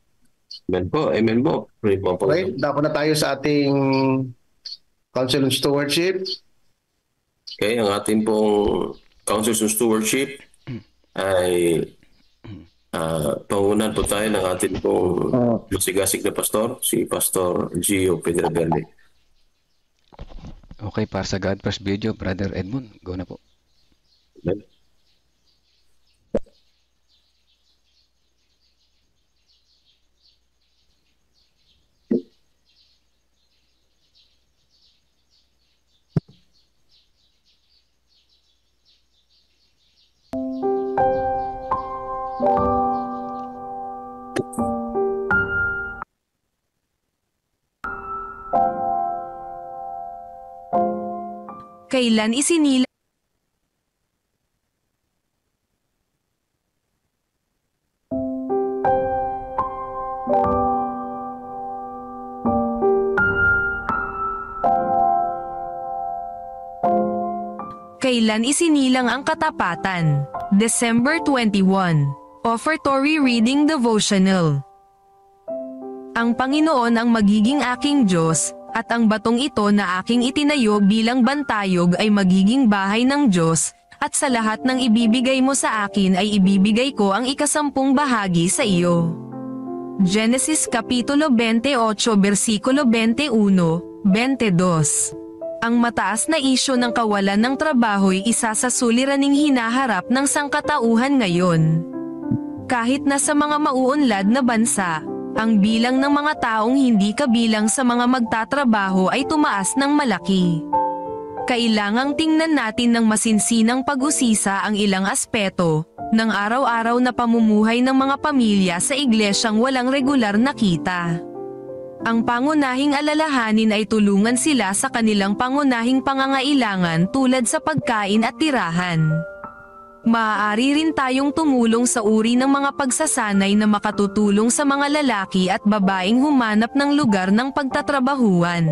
Amen po. Amen po. Pray po po.
Okay, dako na tayo sa ating Council on Stewardship.
Okay, ang ating pong Council on Stewardship ay Pangunan po tayo ng atin pong masigasig na pastor, si Pastor Gio Pedragalli.
Okay, para sa God First video, Brother Edmund, go na po.
Amen.
Kailan isinila ang katapatan? December 21. Offertory Reading Devotional. Ang Panginoon ang magiging aking Diyos, at ang batong ito na aking itinayo bilang bantayog ay magiging bahay ng Diyos, at sa lahat ng ibibigay mo sa akin ay ibibigay ko ang 10 bahagi sa iyo. Genesis Kapitulo 28 versikulo 21, 22. Ang mataas na isyu ng kawalan ng trabaho'y isa sa suliraning hinaharap ng sangkatauhan ngayon. Kahit na sa mga mauunlad na bansa, ang bilang ng mga taong hindi kabilang sa mga magtatrabaho ay tumaas ng malaki. Kailangang tingnan natin ng masinsinang pag-usisa ang ilang aspeto ng araw-araw na pamumuhay ng mga pamilya sa iglesyang walang regular na kita. Ang pangunahing alalahanin ay tulungan sila sa kanilang pangunahing pangangailangan tulad sa pagkain at tirahan. Maaari rin tayong tumulong sa uri ng mga pagsasanay na makatutulong sa mga lalaki at babaeng humanap ng lugar ng pagtatrabahuan.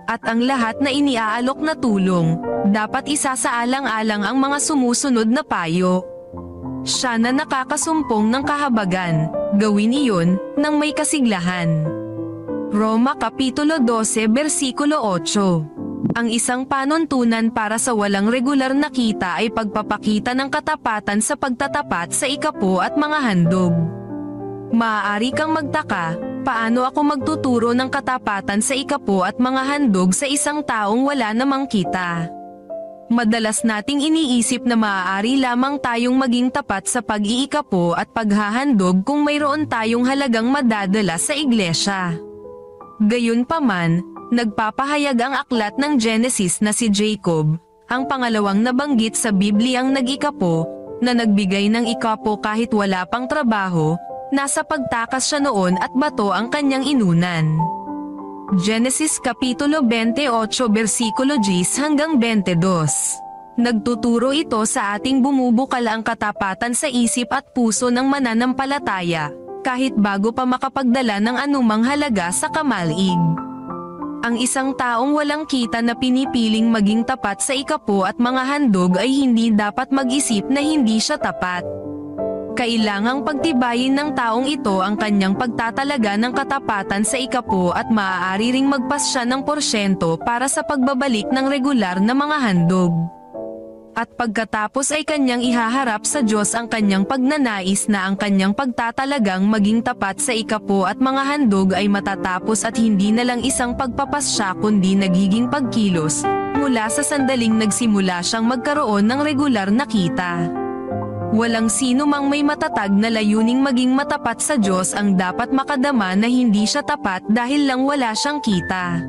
At ang lahat na iniaalok na tulong, dapat isasaalang-alang ang mga sumusunod na payo. Siya na nakakasumpong ng kahabagan, gawin iyon ng may kasiglahan. Roma Kapitulo 12 versikulo 8. Ang isang panuntunan para sa walang regular na kita ay pagpapakita ng katapatan sa pagtatapat sa ikapo at mga handog. Maaari kang magtaka, paano ako magtuturo ng katapatan sa ikapo at mga handog sa isang taong wala namang kita? Madalas nating iniisip na maaari lamang tayong maging tapat sa pag-iikapo at paghahandog kung mayroon tayong halagang madadala sa iglesia. Gayunpaman, nagpapahayag ang aklat ng Genesis na si Jacob, ang pangalawang nabanggit sa Bibliang nag-ikapo, na nagbigay ng ikapo kahit wala pang trabaho, nasa pagtakas siya noon at bato ang kanyang inunan. Genesis Kapitulo 28 versikulo 10 hanggang 22. Nagtuturo ito sa ating bumubukal ang katapatan sa isip at puso ng mananampalataya, kahit bago pa makapagdala ng anumang halaga sa kamalig. Ang isang taong walang kita na pinipiling maging tapat sa ikapo at mga handog ay hindi dapat mag-isip na hindi siya tapat. Kailangang pagtibayin ng taong ito ang kanyang pagtatalaga ng katapatan sa ikapo at maaari ring magpasya ng porsyento para sa pagbabalik ng regular na mga handog. At pagkatapos ay kanyang ihaharap sa Diyos ang kanyang pagnanais na ang kanyang pagtatalagang maging tapat sa ikapo at mga handog ay matatapos at hindi na lang isang pagpapasya kundi nagiging pagkilos, mula sa sandaling nagsimula siyang magkaroon ng regular na kita. Walang sino mang may matatag na layuning maging matapat sa Diyos ang dapat makadama na hindi siya tapat dahil lang wala siyang kita.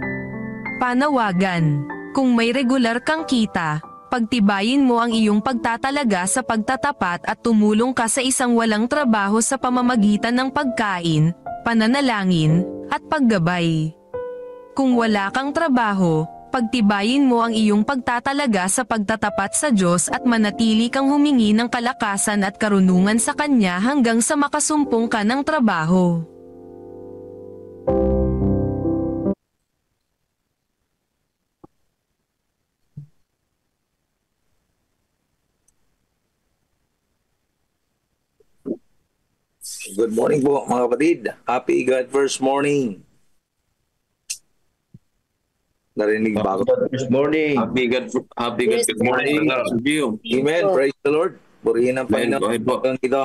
Panawagan: kung may regular kang kita, pagtibayin mo ang iyong pagtatalaga sa pagtatapat at tumulong ka sa isang walang trabaho sa pamamagitan ng pagkain, pananalangin, at paggabay. Kung wala kang trabaho, pagtibayin mo ang iyong pagtatalaga sa pagtatapat sa Diyos at manatili kang humingi ng kalakasan at karunungan sa Kanya hanggang sa makasumpong ka ng trabaho.
Good morning po mga kapatid. Happy God First Morning. Narinig ba ako?
Good morning.
Happy good morning.
Amen. Praise the Lord. Purihin ang Panginoon. Ito.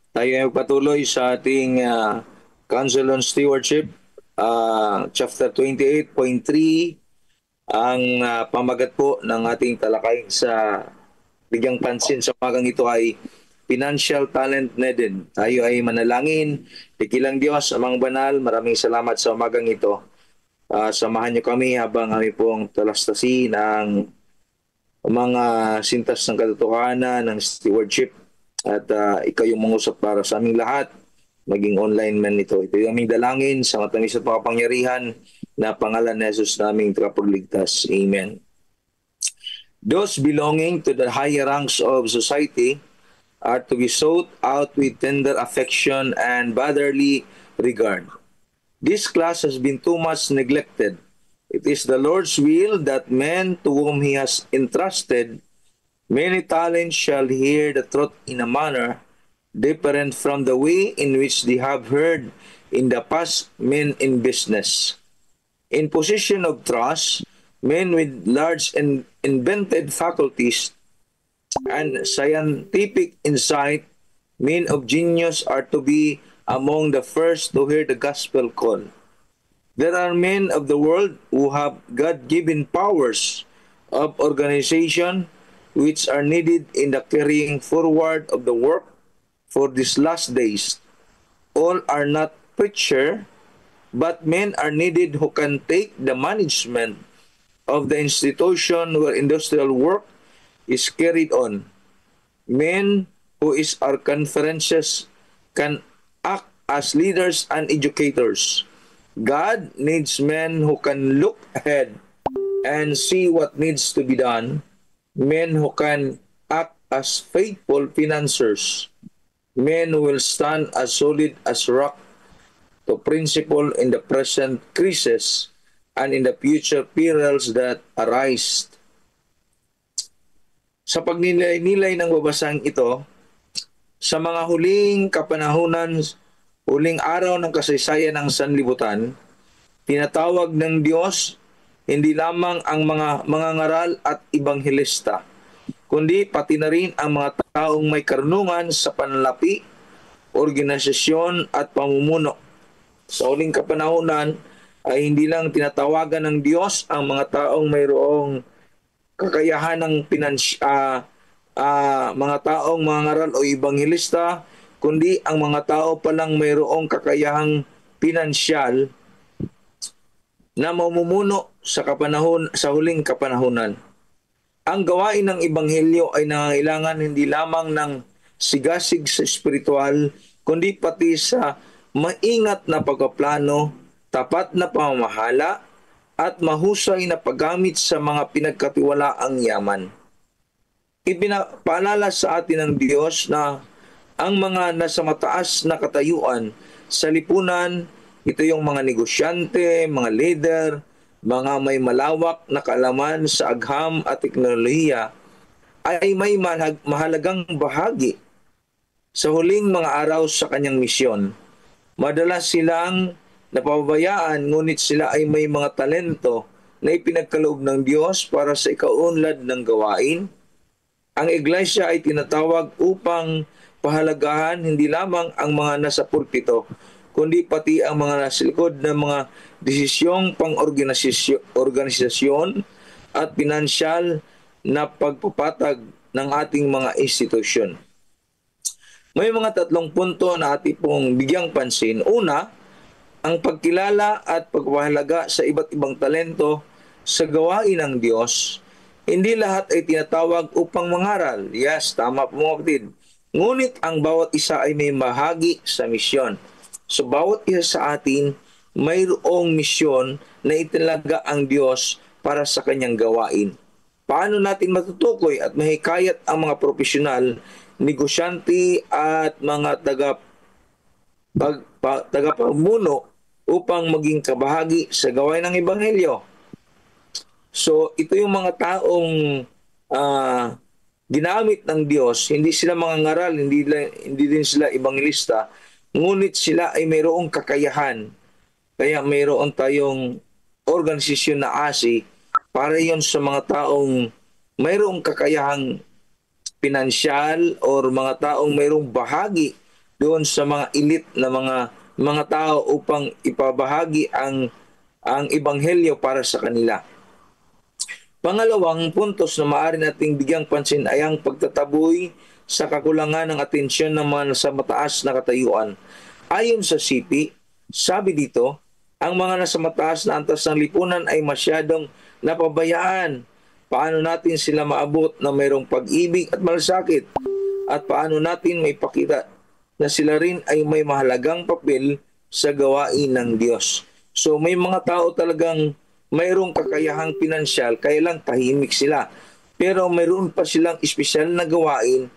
Tayo ay patuloy sa ating Council on Stewardship, Chapter 28.3. Ang pamagat po ng ating talakay sa bigyang pansin sa umagang ito ay Financial Talent Needed. Tayo ay manalangin. Tikilang Diyos, Amang Banal, maraming salamat sa umagang ito. Samahan niyo kami habang kami pong talastasin ang mga sintas ng katotohanan ng stewardship at ikaw yung mangusap para sa aming lahat, maging online man ito. Ito yung aming dalangin sa matamis at makapangyarihan na pangalan ni Jesus naming tagapagligtas. Amen. Those belonging to the higher ranks of society are to be sought out with tender affection and brotherly regard. This class has been too much neglected. It is the Lord's will that men to whom He has entrusted many talents shall hear the truth in a manner different from the way in which they have heard in the past men in business. In position of trust, men with large and invented faculties and scientific insight, men of genius are to be among the first to hear the gospel call. There are men of the world who have God-given powers of organization which are needed in the carrying forward of the work for these last days. All are not preachers, but men are needed who can take the management of the institution where industrial work is carried on. Men who is our conferences can act as leaders and educators. God needs men who can look ahead and see what needs to be done, men who can act as faithful financiers, men who will stand as solid as rock to principle in the present crisis and in the future perils that arise. Sa pagninilay-nilay ng babasang ito, sa mga huling kapanahunan, huling araw ng kasaysayan ng sanlibutan, tinatawag ng Diyos hindi lamang ang mga mangangaral at ibanghilista, kundi pati na rin ang mga taong may karunungan sa panlalapi, organisasyon at pamumuno. Sa huling kapanahunan ay hindi lang tinatawagan ng Diyos ang mga taong mayroong kakayahan ng mga taong mangangaral o ibanghilista, kundi ang mga tao palang mayroong kakayahang pinansyal na mamumuno sa huling kapanahunan. Ang gawain ng ebanghelyo ay nangangailangan hindi lamang ng sigasig sa espiritual, kundi pati sa maingat na pagpaplano, tapat na pamamahala, at mahusay na paggamit sa mga pinagkatiwalaang yaman. Ipinapaalala sa atin ng Diyos na ang mga nasa mataas na katayuan sa lipunan, ito yung mga negosyante, mga leader, mga may malawak na kaalaman sa agham at teknolohiya, ay may mahalagang bahagi sa huling mga araw sa kanyang misyon. Madalas silang napabayaan, ngunit sila ay may mga talento na ipinagkaloob ng Diyos para sa ikaunlad ng gawain. Ang iglesia ay tinatawag upang pahalagahan hindi lamang ang mga nasa pulpito, kundi pati ang mga nasa likod ng mga desisyong pang-organisasyon at pinansyal na pagpapatag ng ating mga institusyon. May mga 3 punto na ating pong bigyang pansin. Una, ang pagkilala at pagpapahalaga sa iba't ibang talento sa gawain ng Diyos. Hindi lahat ay tinatawag upang mangaral. Yes, tama po mga kapatid. Ngunit ang bawat isa ay may bahagi sa misyon. So bawat isa sa atin mayroong misyon na italaga ang Diyos para sa kanyang gawain. Paano natin matutukoy at mahikayat ang mga profesional, negosyante at mga tagapamuno upang maging kabahagi sa gawain ng Ebanghelyo? So ito yung mga taong ginamit ng Diyos. Hindi sila mangangaral, hindi din sila ebanghelista, ngunit sila ay mayroong kakayahan. Kaya mayroon tayong organisasyon na ASI para yon sa mga taong mayroong kakayahang pinansyal or mga taong mayroong bahagi doon sa mga elite na mga tao upang ipabahagi ang ebanghelyo para sa kanila. Pangalawang puntos na maaari nating bigyang pansin ay ang pagtataboy sa kakulangan ng atensyon ng mga nasa mataas na katayuan. Ayon sa CP, sabi dito, ang mga nasa mataas na antas ng lipunan ay masyadong napabayaan. Paano natin sila maabot na mayroong pag-ibig at malasakit? At paano natin may pakita na sila rin ay may mahalagang papel sa gawain ng Diyos? So may mga tao talagang mayroong kakayahang pinansyal, kaya lang tahimik sila. Pero mayroon pa silang espesyal na gawain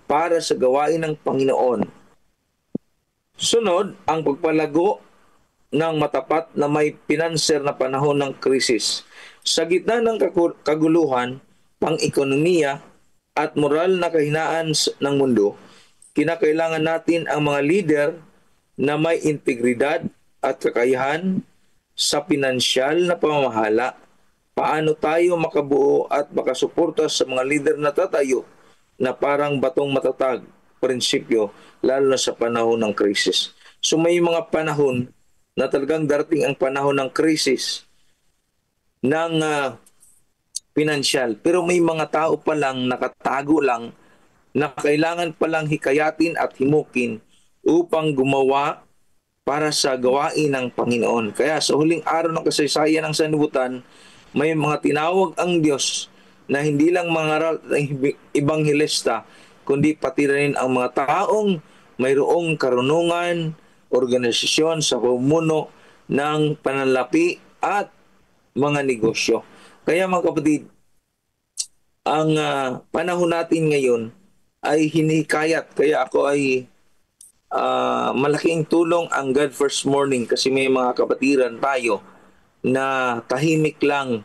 para sa gawain ng Panginoon. Sunod, ang pagpalago ng matapat na may pinanser na panahon ng krisis. Sa gitna ng kaguluhan, pang-ekonomiya at moral na kahinaan ng mundo, kinakailangan natin ang mga leader na may integridad at kakayahan sa pinansyal na pamamahala. Paano tayo makabuo at makasuporta sa mga leader na tatayo na parang batong matatag, prinsipyo, lalo na sa panahon ng krisis. So may mga panahon na talagang darating ang panahon ng krisis ng pinansyal. Pero may mga tao pa lang nakatago lang na kailangan palang hikayatin at himukin upang gumawa para sa gawain ng Panginoon. Kaya sa huling araw ng kasaysayan ng sanlibutan, may mga tinawag ang Diyos na hindi lang mga ebanghilista, kundi pati rin ang mga taong mayroong karunungan, organisasyon sa pamumuno ng pananlapi at mga negosyo. Kaya mga kapatid, ang panahon natin ngayon ay hinihikayat. Kaya ako ay malaking tulong ang God First Morning kasi may mga kapatiran tayo na tahimik lang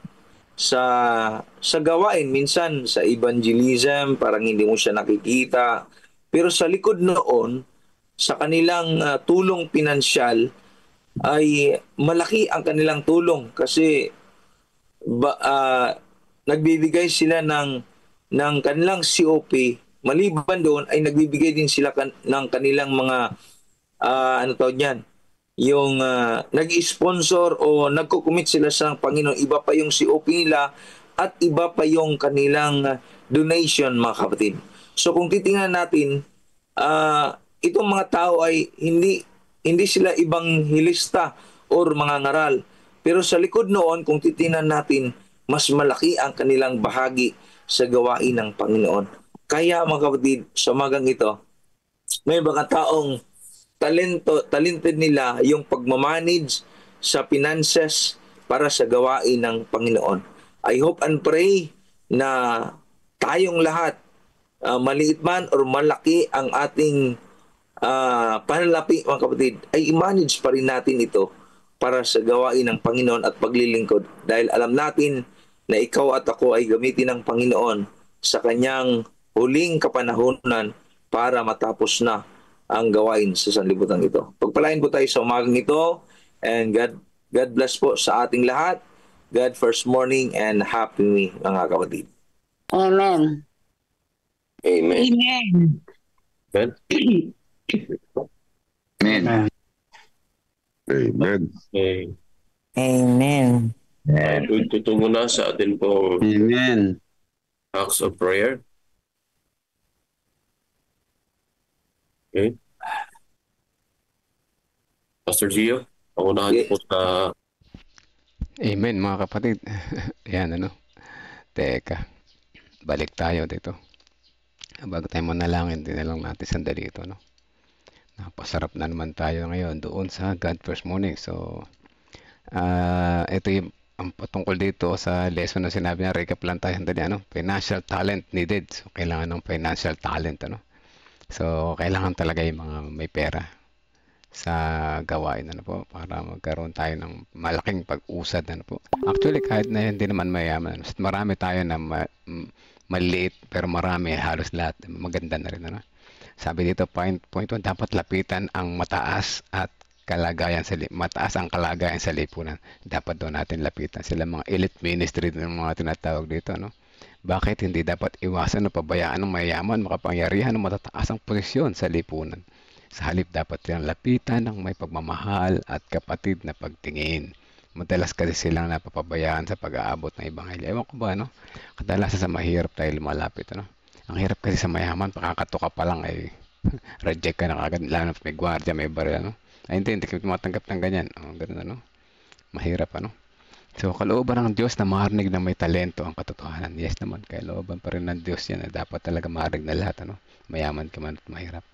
sa gawain. Minsan sa evangelism, parang hindi mo siya nakikita. Pero sa likod noon, sa kanilang tulong pinansyal, ay malaki ang kanilang tulong kasi nagbibigay sila ng kanilang COP. Maliban doon ay nagbibigay din sila ng kanilang mga yung nag-sponsor o nagko-commit sila sa Panginoon. Iba pa yung COP nila at iba pa yung kanilang donation, mga kapatid. So kung titingnan natin, itong mga tao ay hindi sila ebanghilista or mga ngaral. Pero sa likod noon, kung titingnan natin, mas malaki ang kanilang bahagi sa gawain ng Panginoon. Kaya mga kapatid, sa magang ito, may mga taong talented nila yung pagmamanage sa finances para sa gawain ng Panginoon. I hope and pray na tayong lahat, maliit man or malaki ang ating panalapi, mga kapatid, ay i-manage pa rin natin ito para sa gawain ng Panginoon at paglilingkod. Dahil alam natin na ikaw at ako ay gamitin ng Panginoon sa kanyang huling kapanahunan para matapos na ang gawain sa sanlibutan ito. Pagpalain po tayo sa umagang ito, and God bless po sa ating lahat. God First Morning and Happy New Year, mga kapatid.
Amen.
Amen.
Amen.
Amen.
Amen.
Amen.
Okay.
Amen.
Tutungo na sa atin pong
Amen.
acts of prayer. Okay. Pastor Gio, pangunahan niyo po sa...
Amen, mga kapatid. Yan, Teka, balik tayo dito. Bago tayo manalangin, din na lang natin sandali ito, Napasarap na naman tayo ngayon doon sa God First Morning. So, ito yung ang patungkol dito sa lesson na sinabi niya, recap lang tayo sandali, financial talent needed. So, kailangan ng financial talent, So, kailangan talaga yung mga may pera sa gawain, para magkaroon tayo ng malaking pag-usad, Actually, kahit na hindi naman mayaman, marami tayo na maliit, pero marami, halos lahat, maganda na rin, Sabi dito, point 1, dapat lapitan ang mataas ang kalagayan sa lipunan. Dapat doon natin lapitan sila, mga elite ministry ng mga tinatawag dito, Bakit hindi dapat iwasan o pabayaan ng mayaman, makapangyarihan ng matataas ang posisyon sa lipunan? Sa halip dapat silang lapitan ng may pagmamahal at kapatid na pagtingin. Madalas kasi silang napapabayaan sa pag-aabot ng ebanghelyo. Ewan ko ba, no? Kadalasan sa mahirap tayo lumalapit, ano? Ang hirap kasi sa mayaman, pakakato ka pa lang, ay reject ka na kagad, lalo na may gwardiya, may baril, ano? Ay, hindi ka tumatanggap ng ganyan. Ganun, ano? Mahirap, ano? So, kalooban ng Diyos na marinig na may talento ang katotohanan. Yes naman, kalooban pa rin ng Diyos yan. Dapat talaga marinig na lahat, ano? Mayaman ka man at mahirap.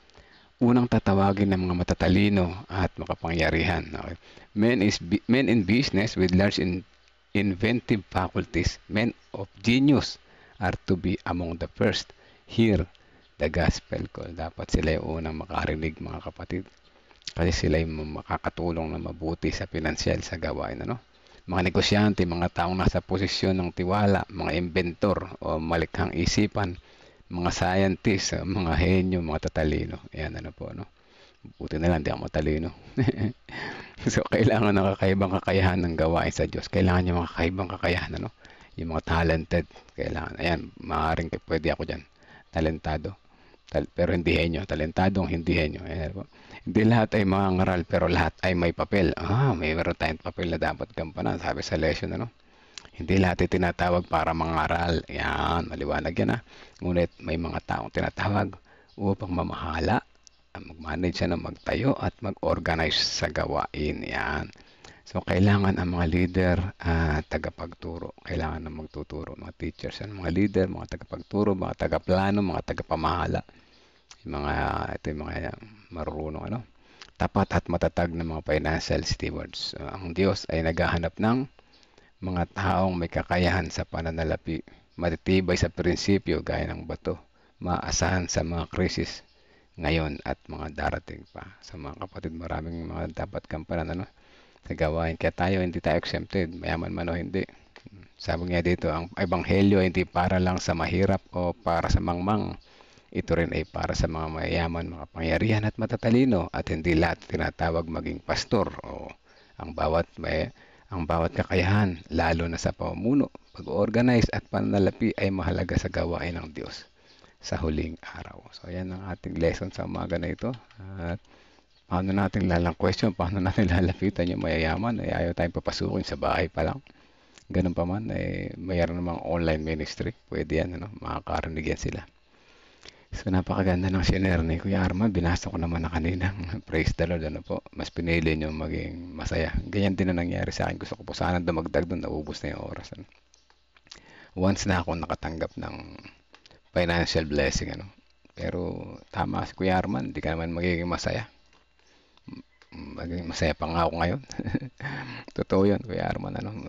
Unang tatawagin ng mga matatalino at makapangyarihan. Okay? Men in business with large inventive faculties, men of genius, are to be among the first. Hear the gospel call. Dapat sila yung unang makarinig, mga kapatid. Kasi sila yung makakatulong na mabuti sa pinansyal sa gawain, ano? Mga negosyante, mga taong nasa posisyon ng tiwala, mga inventor o malikhang isipan, mga scientist, mga henyo, mga tatalino. Yan, ano po, no? Buti na lang, di ako matalino. So, kailangan ng kakaibang kakayahan ng gawain sa Diyos. Kailangan yung mga kakaibang kakayahan, ano? Yung mga talented. Kailangan. Ayan, maaaring pwede ako dyan. Talentado. Pero hindi henyo. Talentadong hindi henyo. Ayan po. Hindi lahat ay mangangaral, pero lahat ay may papel. May meron tayong papel na dapat gampanan. Sabi sa lesson, ano? Hindi lahat ay tinatawag para mangaral. Yan, maliwanag yan, ha? Ngunit may mga taong tinatawag upang mamahala, mag-manage na magtayo at mag-organize sa gawain. Yan. So, kailangan ang mga leader tagapagturo. Kailangan na magtuturo. Mga teachers, mga leader, mga tagapagturo, mga tagaplano, mga tagapamahala. Ito yung mga marunong, ano? Tapat at matatag na mga financial stewards. Ang Diyos ay naghahanap ng mga taong may kakayahan sa pananalapi, matitibay sa prinsipyo gaya ng bato, maasahan sa mga krisis ngayon at mga darating pa. Sa mga kapatid, maraming mga dapat gampanan, ano? Sa gawain. Kaya tayo, hindi tayo exempted, mayaman man o hindi. Sabi nga dito, ang ebanghelyo hindi para lang sa mahirap o para sa mangmang. Ito rin ay para sa mga mayaman, mga pangyarihan at matatalino, at hindi lahat tinatawag maging pastor o ang bawat kakayahan, lalo na sa pamumuno, pag-organize at pananalapi ay mahalaga sa gawain ng Diyos sa huling araw. So, yan ang ating lesson sa umaga na ito. At paano natin paano natin lalapitan yung mayayaman? Ayaw tayong papasukin sa bahay pa lang. Ganun pa man, mayroon namang online ministry. Pwede yan, ano? Makakarinig yan sila. So, napakaganda ng share ni Kuya Arman. Binasa ko naman na kanina. Praise the Lord, ano po. Mas pinili nyo maging masaya. Ganyan din na nangyari sa akin. Gusto ko po sana dumagdag doon. Naubos na yung oras. Ano? Once na ako nakatanggap ng financial blessing, ano. Pero tama si Kuya Arman. Hindi ka naman magiging masaya. Magiging masaya pa nga ako ngayon. Totoo yun, Kuya Arman. Ano.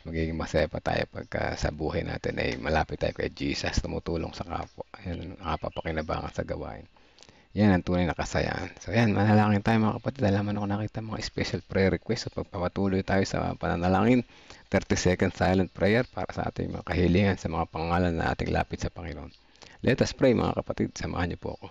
Magiging masaya pa tayo pagka sa buhay natin ay malapit tayo kay Jesus, tumutulong sa kapwa. Yan ang kapapakinabangan sa gawain. Yan ang tunay na kasayaan. So yan, manalangin tayo mga kapatid. Alaman ako nakita mga special prayer request. So pagpapatuloy tayo sa pananalangin, 30-second silent prayer para sa ating mga kahilingan sa mga pangalan na ating lapit sa Panginoon. Let us pray mga kapatid. Samahan niyo po ako.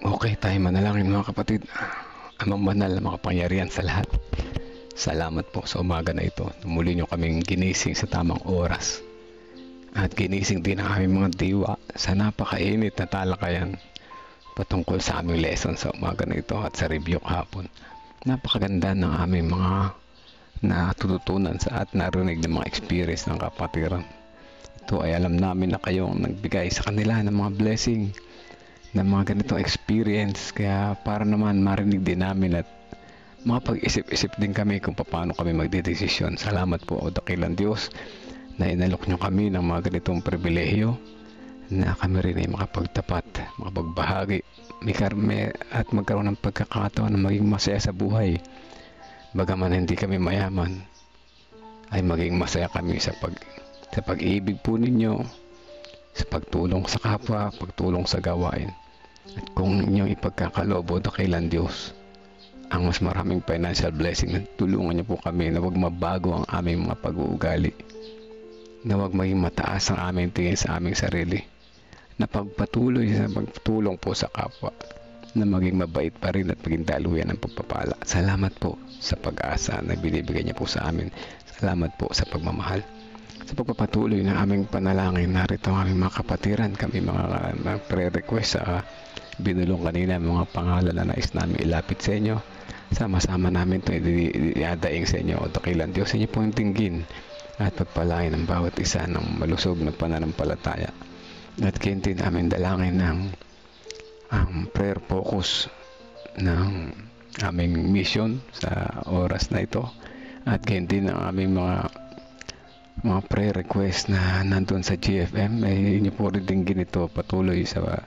Okay, tayo manalangin mga kapatid. Amang banal na makapangyarihan sa lahat. Salamat po sa umaga na ito. Muli nyo kaming ginising sa tamang oras. At ginising din ang aming mga diwa sa napakainit na talakayan patungkol sa aming lesson sa umaga na ito at sa review kahapon. Napakaganda ng aming mga natututunan sa at narinig ng mga experience ng kapatiran. Ito ay alam namin na kayo ang nagbigay sa kanila ng mga blessing, ng mga ganitong experience, kaya para naman marinig din namin at makapag-isip-isip din kami kung paano kami magdedesisyon. Salamat po o dakilang Diyos na inalok nyo kami ng mga ganitong pribilehyo na kami rin ay makapagtapat, makapagbahagi, at magkaroon ng pagkakataon na maging masaya sa buhay. Bagaman hindi kami mayaman, ay maging masaya kami sa pag-ibig po ninyo, sa pagtulong sa kapwa, pagtulong sa gawain. At kung inyong ipagkakaloob o dakilang Diyos ang mas maraming financial blessing, tulungan niyo po kami na huwag mabago ang aming mga pag-uugali, na huwag maging mataas ang aming tingin sa aming sarili, na pagpatuloy sa pagtulong po sa kapwa, na maging mabait pa rin at maging daluyan ng pagpapala. Salamat po sa pag-asa na binibigay niya po sa amin. Salamat po sa pagmamahal. Sa pagpapatuloy ng aming panalangin, narito ang aming mga kapatiran, kami mga pre-request sa binulong kanina, mga pangalan na nais namin ilapit sa inyo. Sama-sama namin ito iadaing sa inyo o dakilang Diyos sa inyo pong tinggin at pagpalain ng bawat isa ng malusog na pananampalataya. At kintin namin dalangin ng prayer focus ng aming mission sa oras na ito. At kintin ang aming mga prayer request na nandun sa GFM, ay inyo po rin dinggin ito patuloy sa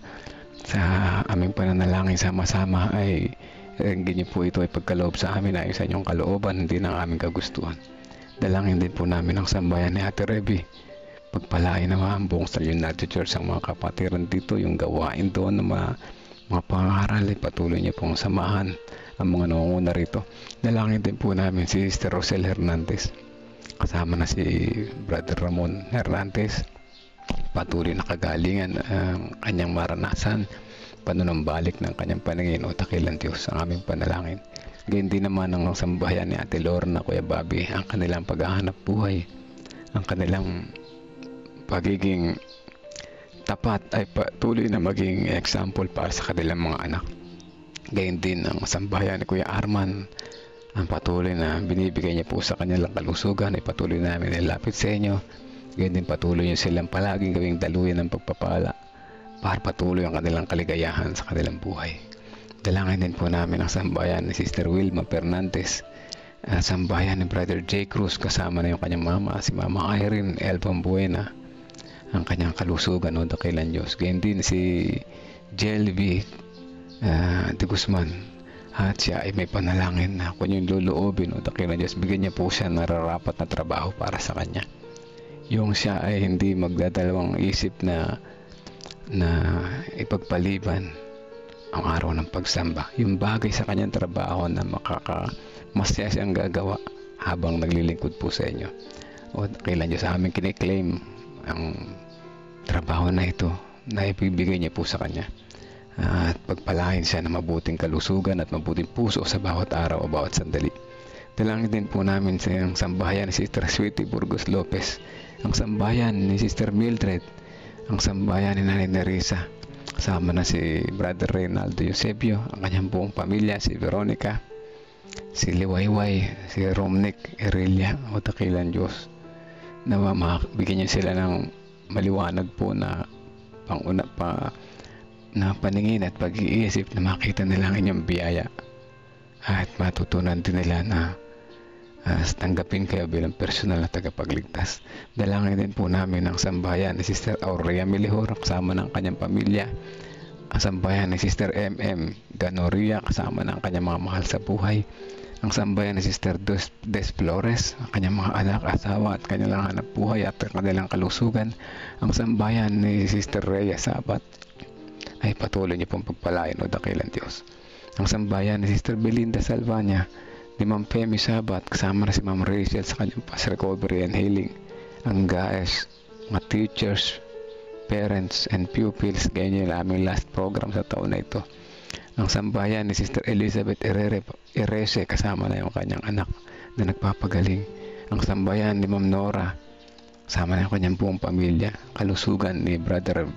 aming pananalangin sama-sama. Ay ringgin niyo po ito ay pagkaloob sa amin ay sa inyong kalooban, hindi ng aming kagustuhan. Dalangin din po namin ang sambayan ni Ate Reby. Pagpalain naman ang buong Star United Church ang mga kapatiran dito, yung gawain doon ng mga pangaral ay patuloy niya pong samahan ang mga nangunguna rito. Dalangin din po namin si Sister Rosel Hernandez, kasama na si Brother Ramon Hernandez. Patuloy na kagalingan ang kanyang maranasan, panunumbalik ng kanyang paningin o dakilang Diyos ang aming panalangin. Gayun din naman ang sambahayan ni Ate Lorna, Kuya Bobby, ang kanilang paghahanap buhay, ang kanilang pagiging tapat ay patuloy na maging example para sa kanilang mga anak. Gayun din ang sambahayan ni Kuya Arman, ang patuloy na binibigay niya po sa kanilang kalusugan ay patuloy namin nilapit sa inyo. Gayun din patuloy niyo silang palaging gawing daluyan ng pagpapala para patuloy ang kanilang kaligayahan sa kanilang buhay. Dalangin din po namin ang sambahayan ni Sister Wilma Fernandez, sambahayan ni Brother J. Cruz, kasama na yung kanyang mama, si Mama Irene Elvon Buena, ang kanyang kalusugan o dakilang Diyos. Gayun din si Jelby de Guzman, at siya ay may panalangin na kung yung luluobin o dakilang Diyos, bigyan niya po siya nararapat na trabaho para sa kanya. Yung siya ay hindi magdadalawang isip na ipagpaliban ang araw ng pagsamba, yung bagay sa kanyang trabaho na masaya siyang gagawa habang naglilingkod po sa inyo. O kailan Diyos sa amin kiniklaim ang trabaho na ito na ibibigay niya po sa kanya, at pagpalain siya ng mabuting kalusugan at mabuting puso sa bawat araw o bawat sandali. Dalangin din po namin sa sambahayan ni Sister Sweetie Burgos Lopez, ang sambahayan ni Sister Mildred, ang sambahayan ni Nanay Nerissa, kasama na si Brother Reynaldo Eusebio, ang kanyang buong pamilya, si Veronica, si Liwayway, si Romnick Erelia o dakilang Diyos, na bigyan niya sila ng maliwanag po na na paningin at pag-iisip na makita nila ang inyong biyaya at matutunan din nila na tanggapin kayo bilang personal na tagapagligtas. Dalangin din po namin ang sambahayan ni Sister Aurea Milihor, kasama ng kanyang pamilya, ang sambahayan ni Sister M.M. Ganoria, kasama ng kanyang mga mahal sa buhay, ang sambahayan ni Sister Des Flores, ang kanyang mga anak, asawa at kanilang hanap buhay at kanilang kalusugan, ang sambahayan ni Sister Rhea Sabat ay patuloy niyo pong pagpalain o dakilang Diyos. Ang sambahayan ni Sister Belinda Salvania, ni Ma'am Femi Sabat, kasama na si Ma'am Rachel sa kanyang past recovery and healing, ang GAES, mga teachers, parents and pupils. Ganyan yung aming last program sa taon na ito. Ang sambahayan ni Sister Elizabeth Erese, kasama na yung kanyang anak na nagpapagaling. Ang sambahayan ni Ma'am Nora, kasama na yung kanyang buong pamilya. Kalusugan ni Brother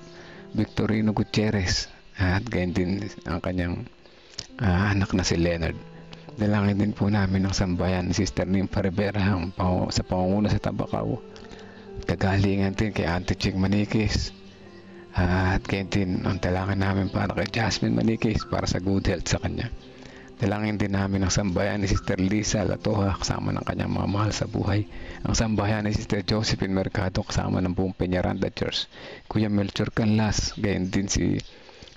Victorino Gutierrez, at ganyan din ang kanyang anak na si Leonard. Dalangin din po namin ang sambahayan ni Sister Nympha Rivera sa pangunguna sa Tabacao. Kagalingan din kay Auntie Ching Manikis, at ganyan din ang dalangin namin para kay Jasmine Manikis para sa good health sa kanya. Dalangin din namin ang sambayan ni Sister Lisa Latoha kasama ng kanyang mga mahal sa buhay. Ang sambayan ni Sister Josephine Mercado kasama ng buong Peñaranda Church. Kuya Melchor Canlas, gayon din si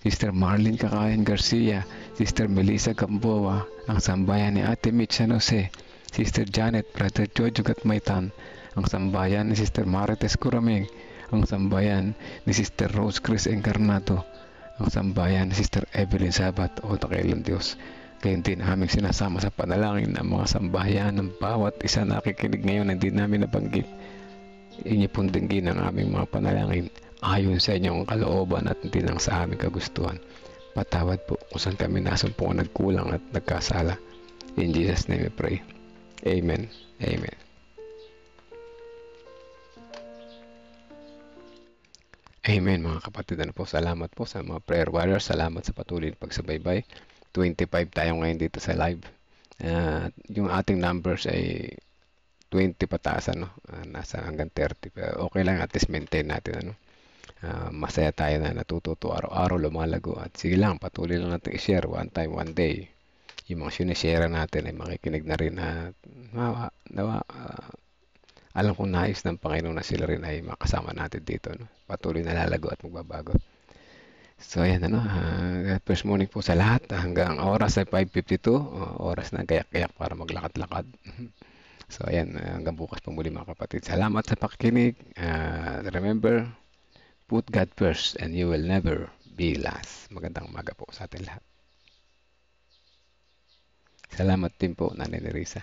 Sister Marlene Kakayan Garcia, Sister Melissa Gamboa, ang sambayan ni Ate Mitch San Jose, Sister Janet, Brother Jojo Gatmaitan, ang sambayan ni Sister Marites Curamig, ang sambayan ni Sister Rose Chris Encarnato, ang sambayan ni Sister Evelyn Sabat o Dakilang Diyos. Gayon din aming sinasama sa panalangin ang mga sambahayan ng bawat isa na nakikinig ngayon na hindi namin nabanggit. Inyo pong dinggin ang aming mga panalangin ayon sa inyong kalooban at hindi lang sa aming kagustuhan. Patawad po kung saan kami nasumpungan nagkulang at nagkasala. In Jesus' name we pray. Amen. Amen. Amen mga kapatid. Ano po, salamat po sa mga prayer warriors. Salamat sa patuloy na pagsabaybay. 25 tayo ngayon dito sa live. Yung ating numbers ay 20 pataas, ano? Nasa hanggang 30. Pero okay lang, at least maintain natin, ano? Masaya tayo na natututo araw-araw lumalago. At sige lang, patuloy lang natin i-share one time, one day. Yung mga sinishare natin ay makikinig na rin at alam kong nais ng Panginoon na sila rin ay makasama natin dito, no? Patuloy na lalago at magbabago. So ayan, ano, first morning po sa lahat. Hanggang oras ay 5:52, oras na gayak-gayak para maglakad-lakad. So ayan, hanggang bukas pa muli mga kapatid. Salamat sa pakikinig. Remember, put God first and you will never be last. Magandang umaga po sa atin lahat. Salamat din po, Nanay Nerissa.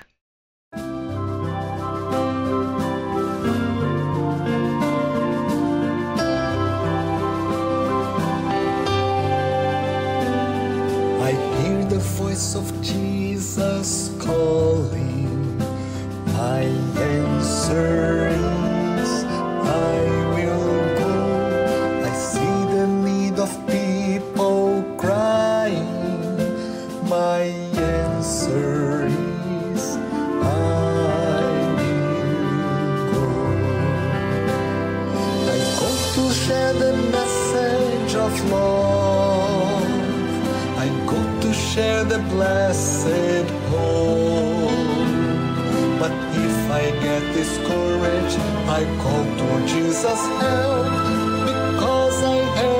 I hear the voice of Jesus calling. My answer is, I will go. I see the need of people crying. My answer is, I will go. I go to share the message of love. I go to share the blessed hope. But if I get discouraged, I call to Jesus' help, because I have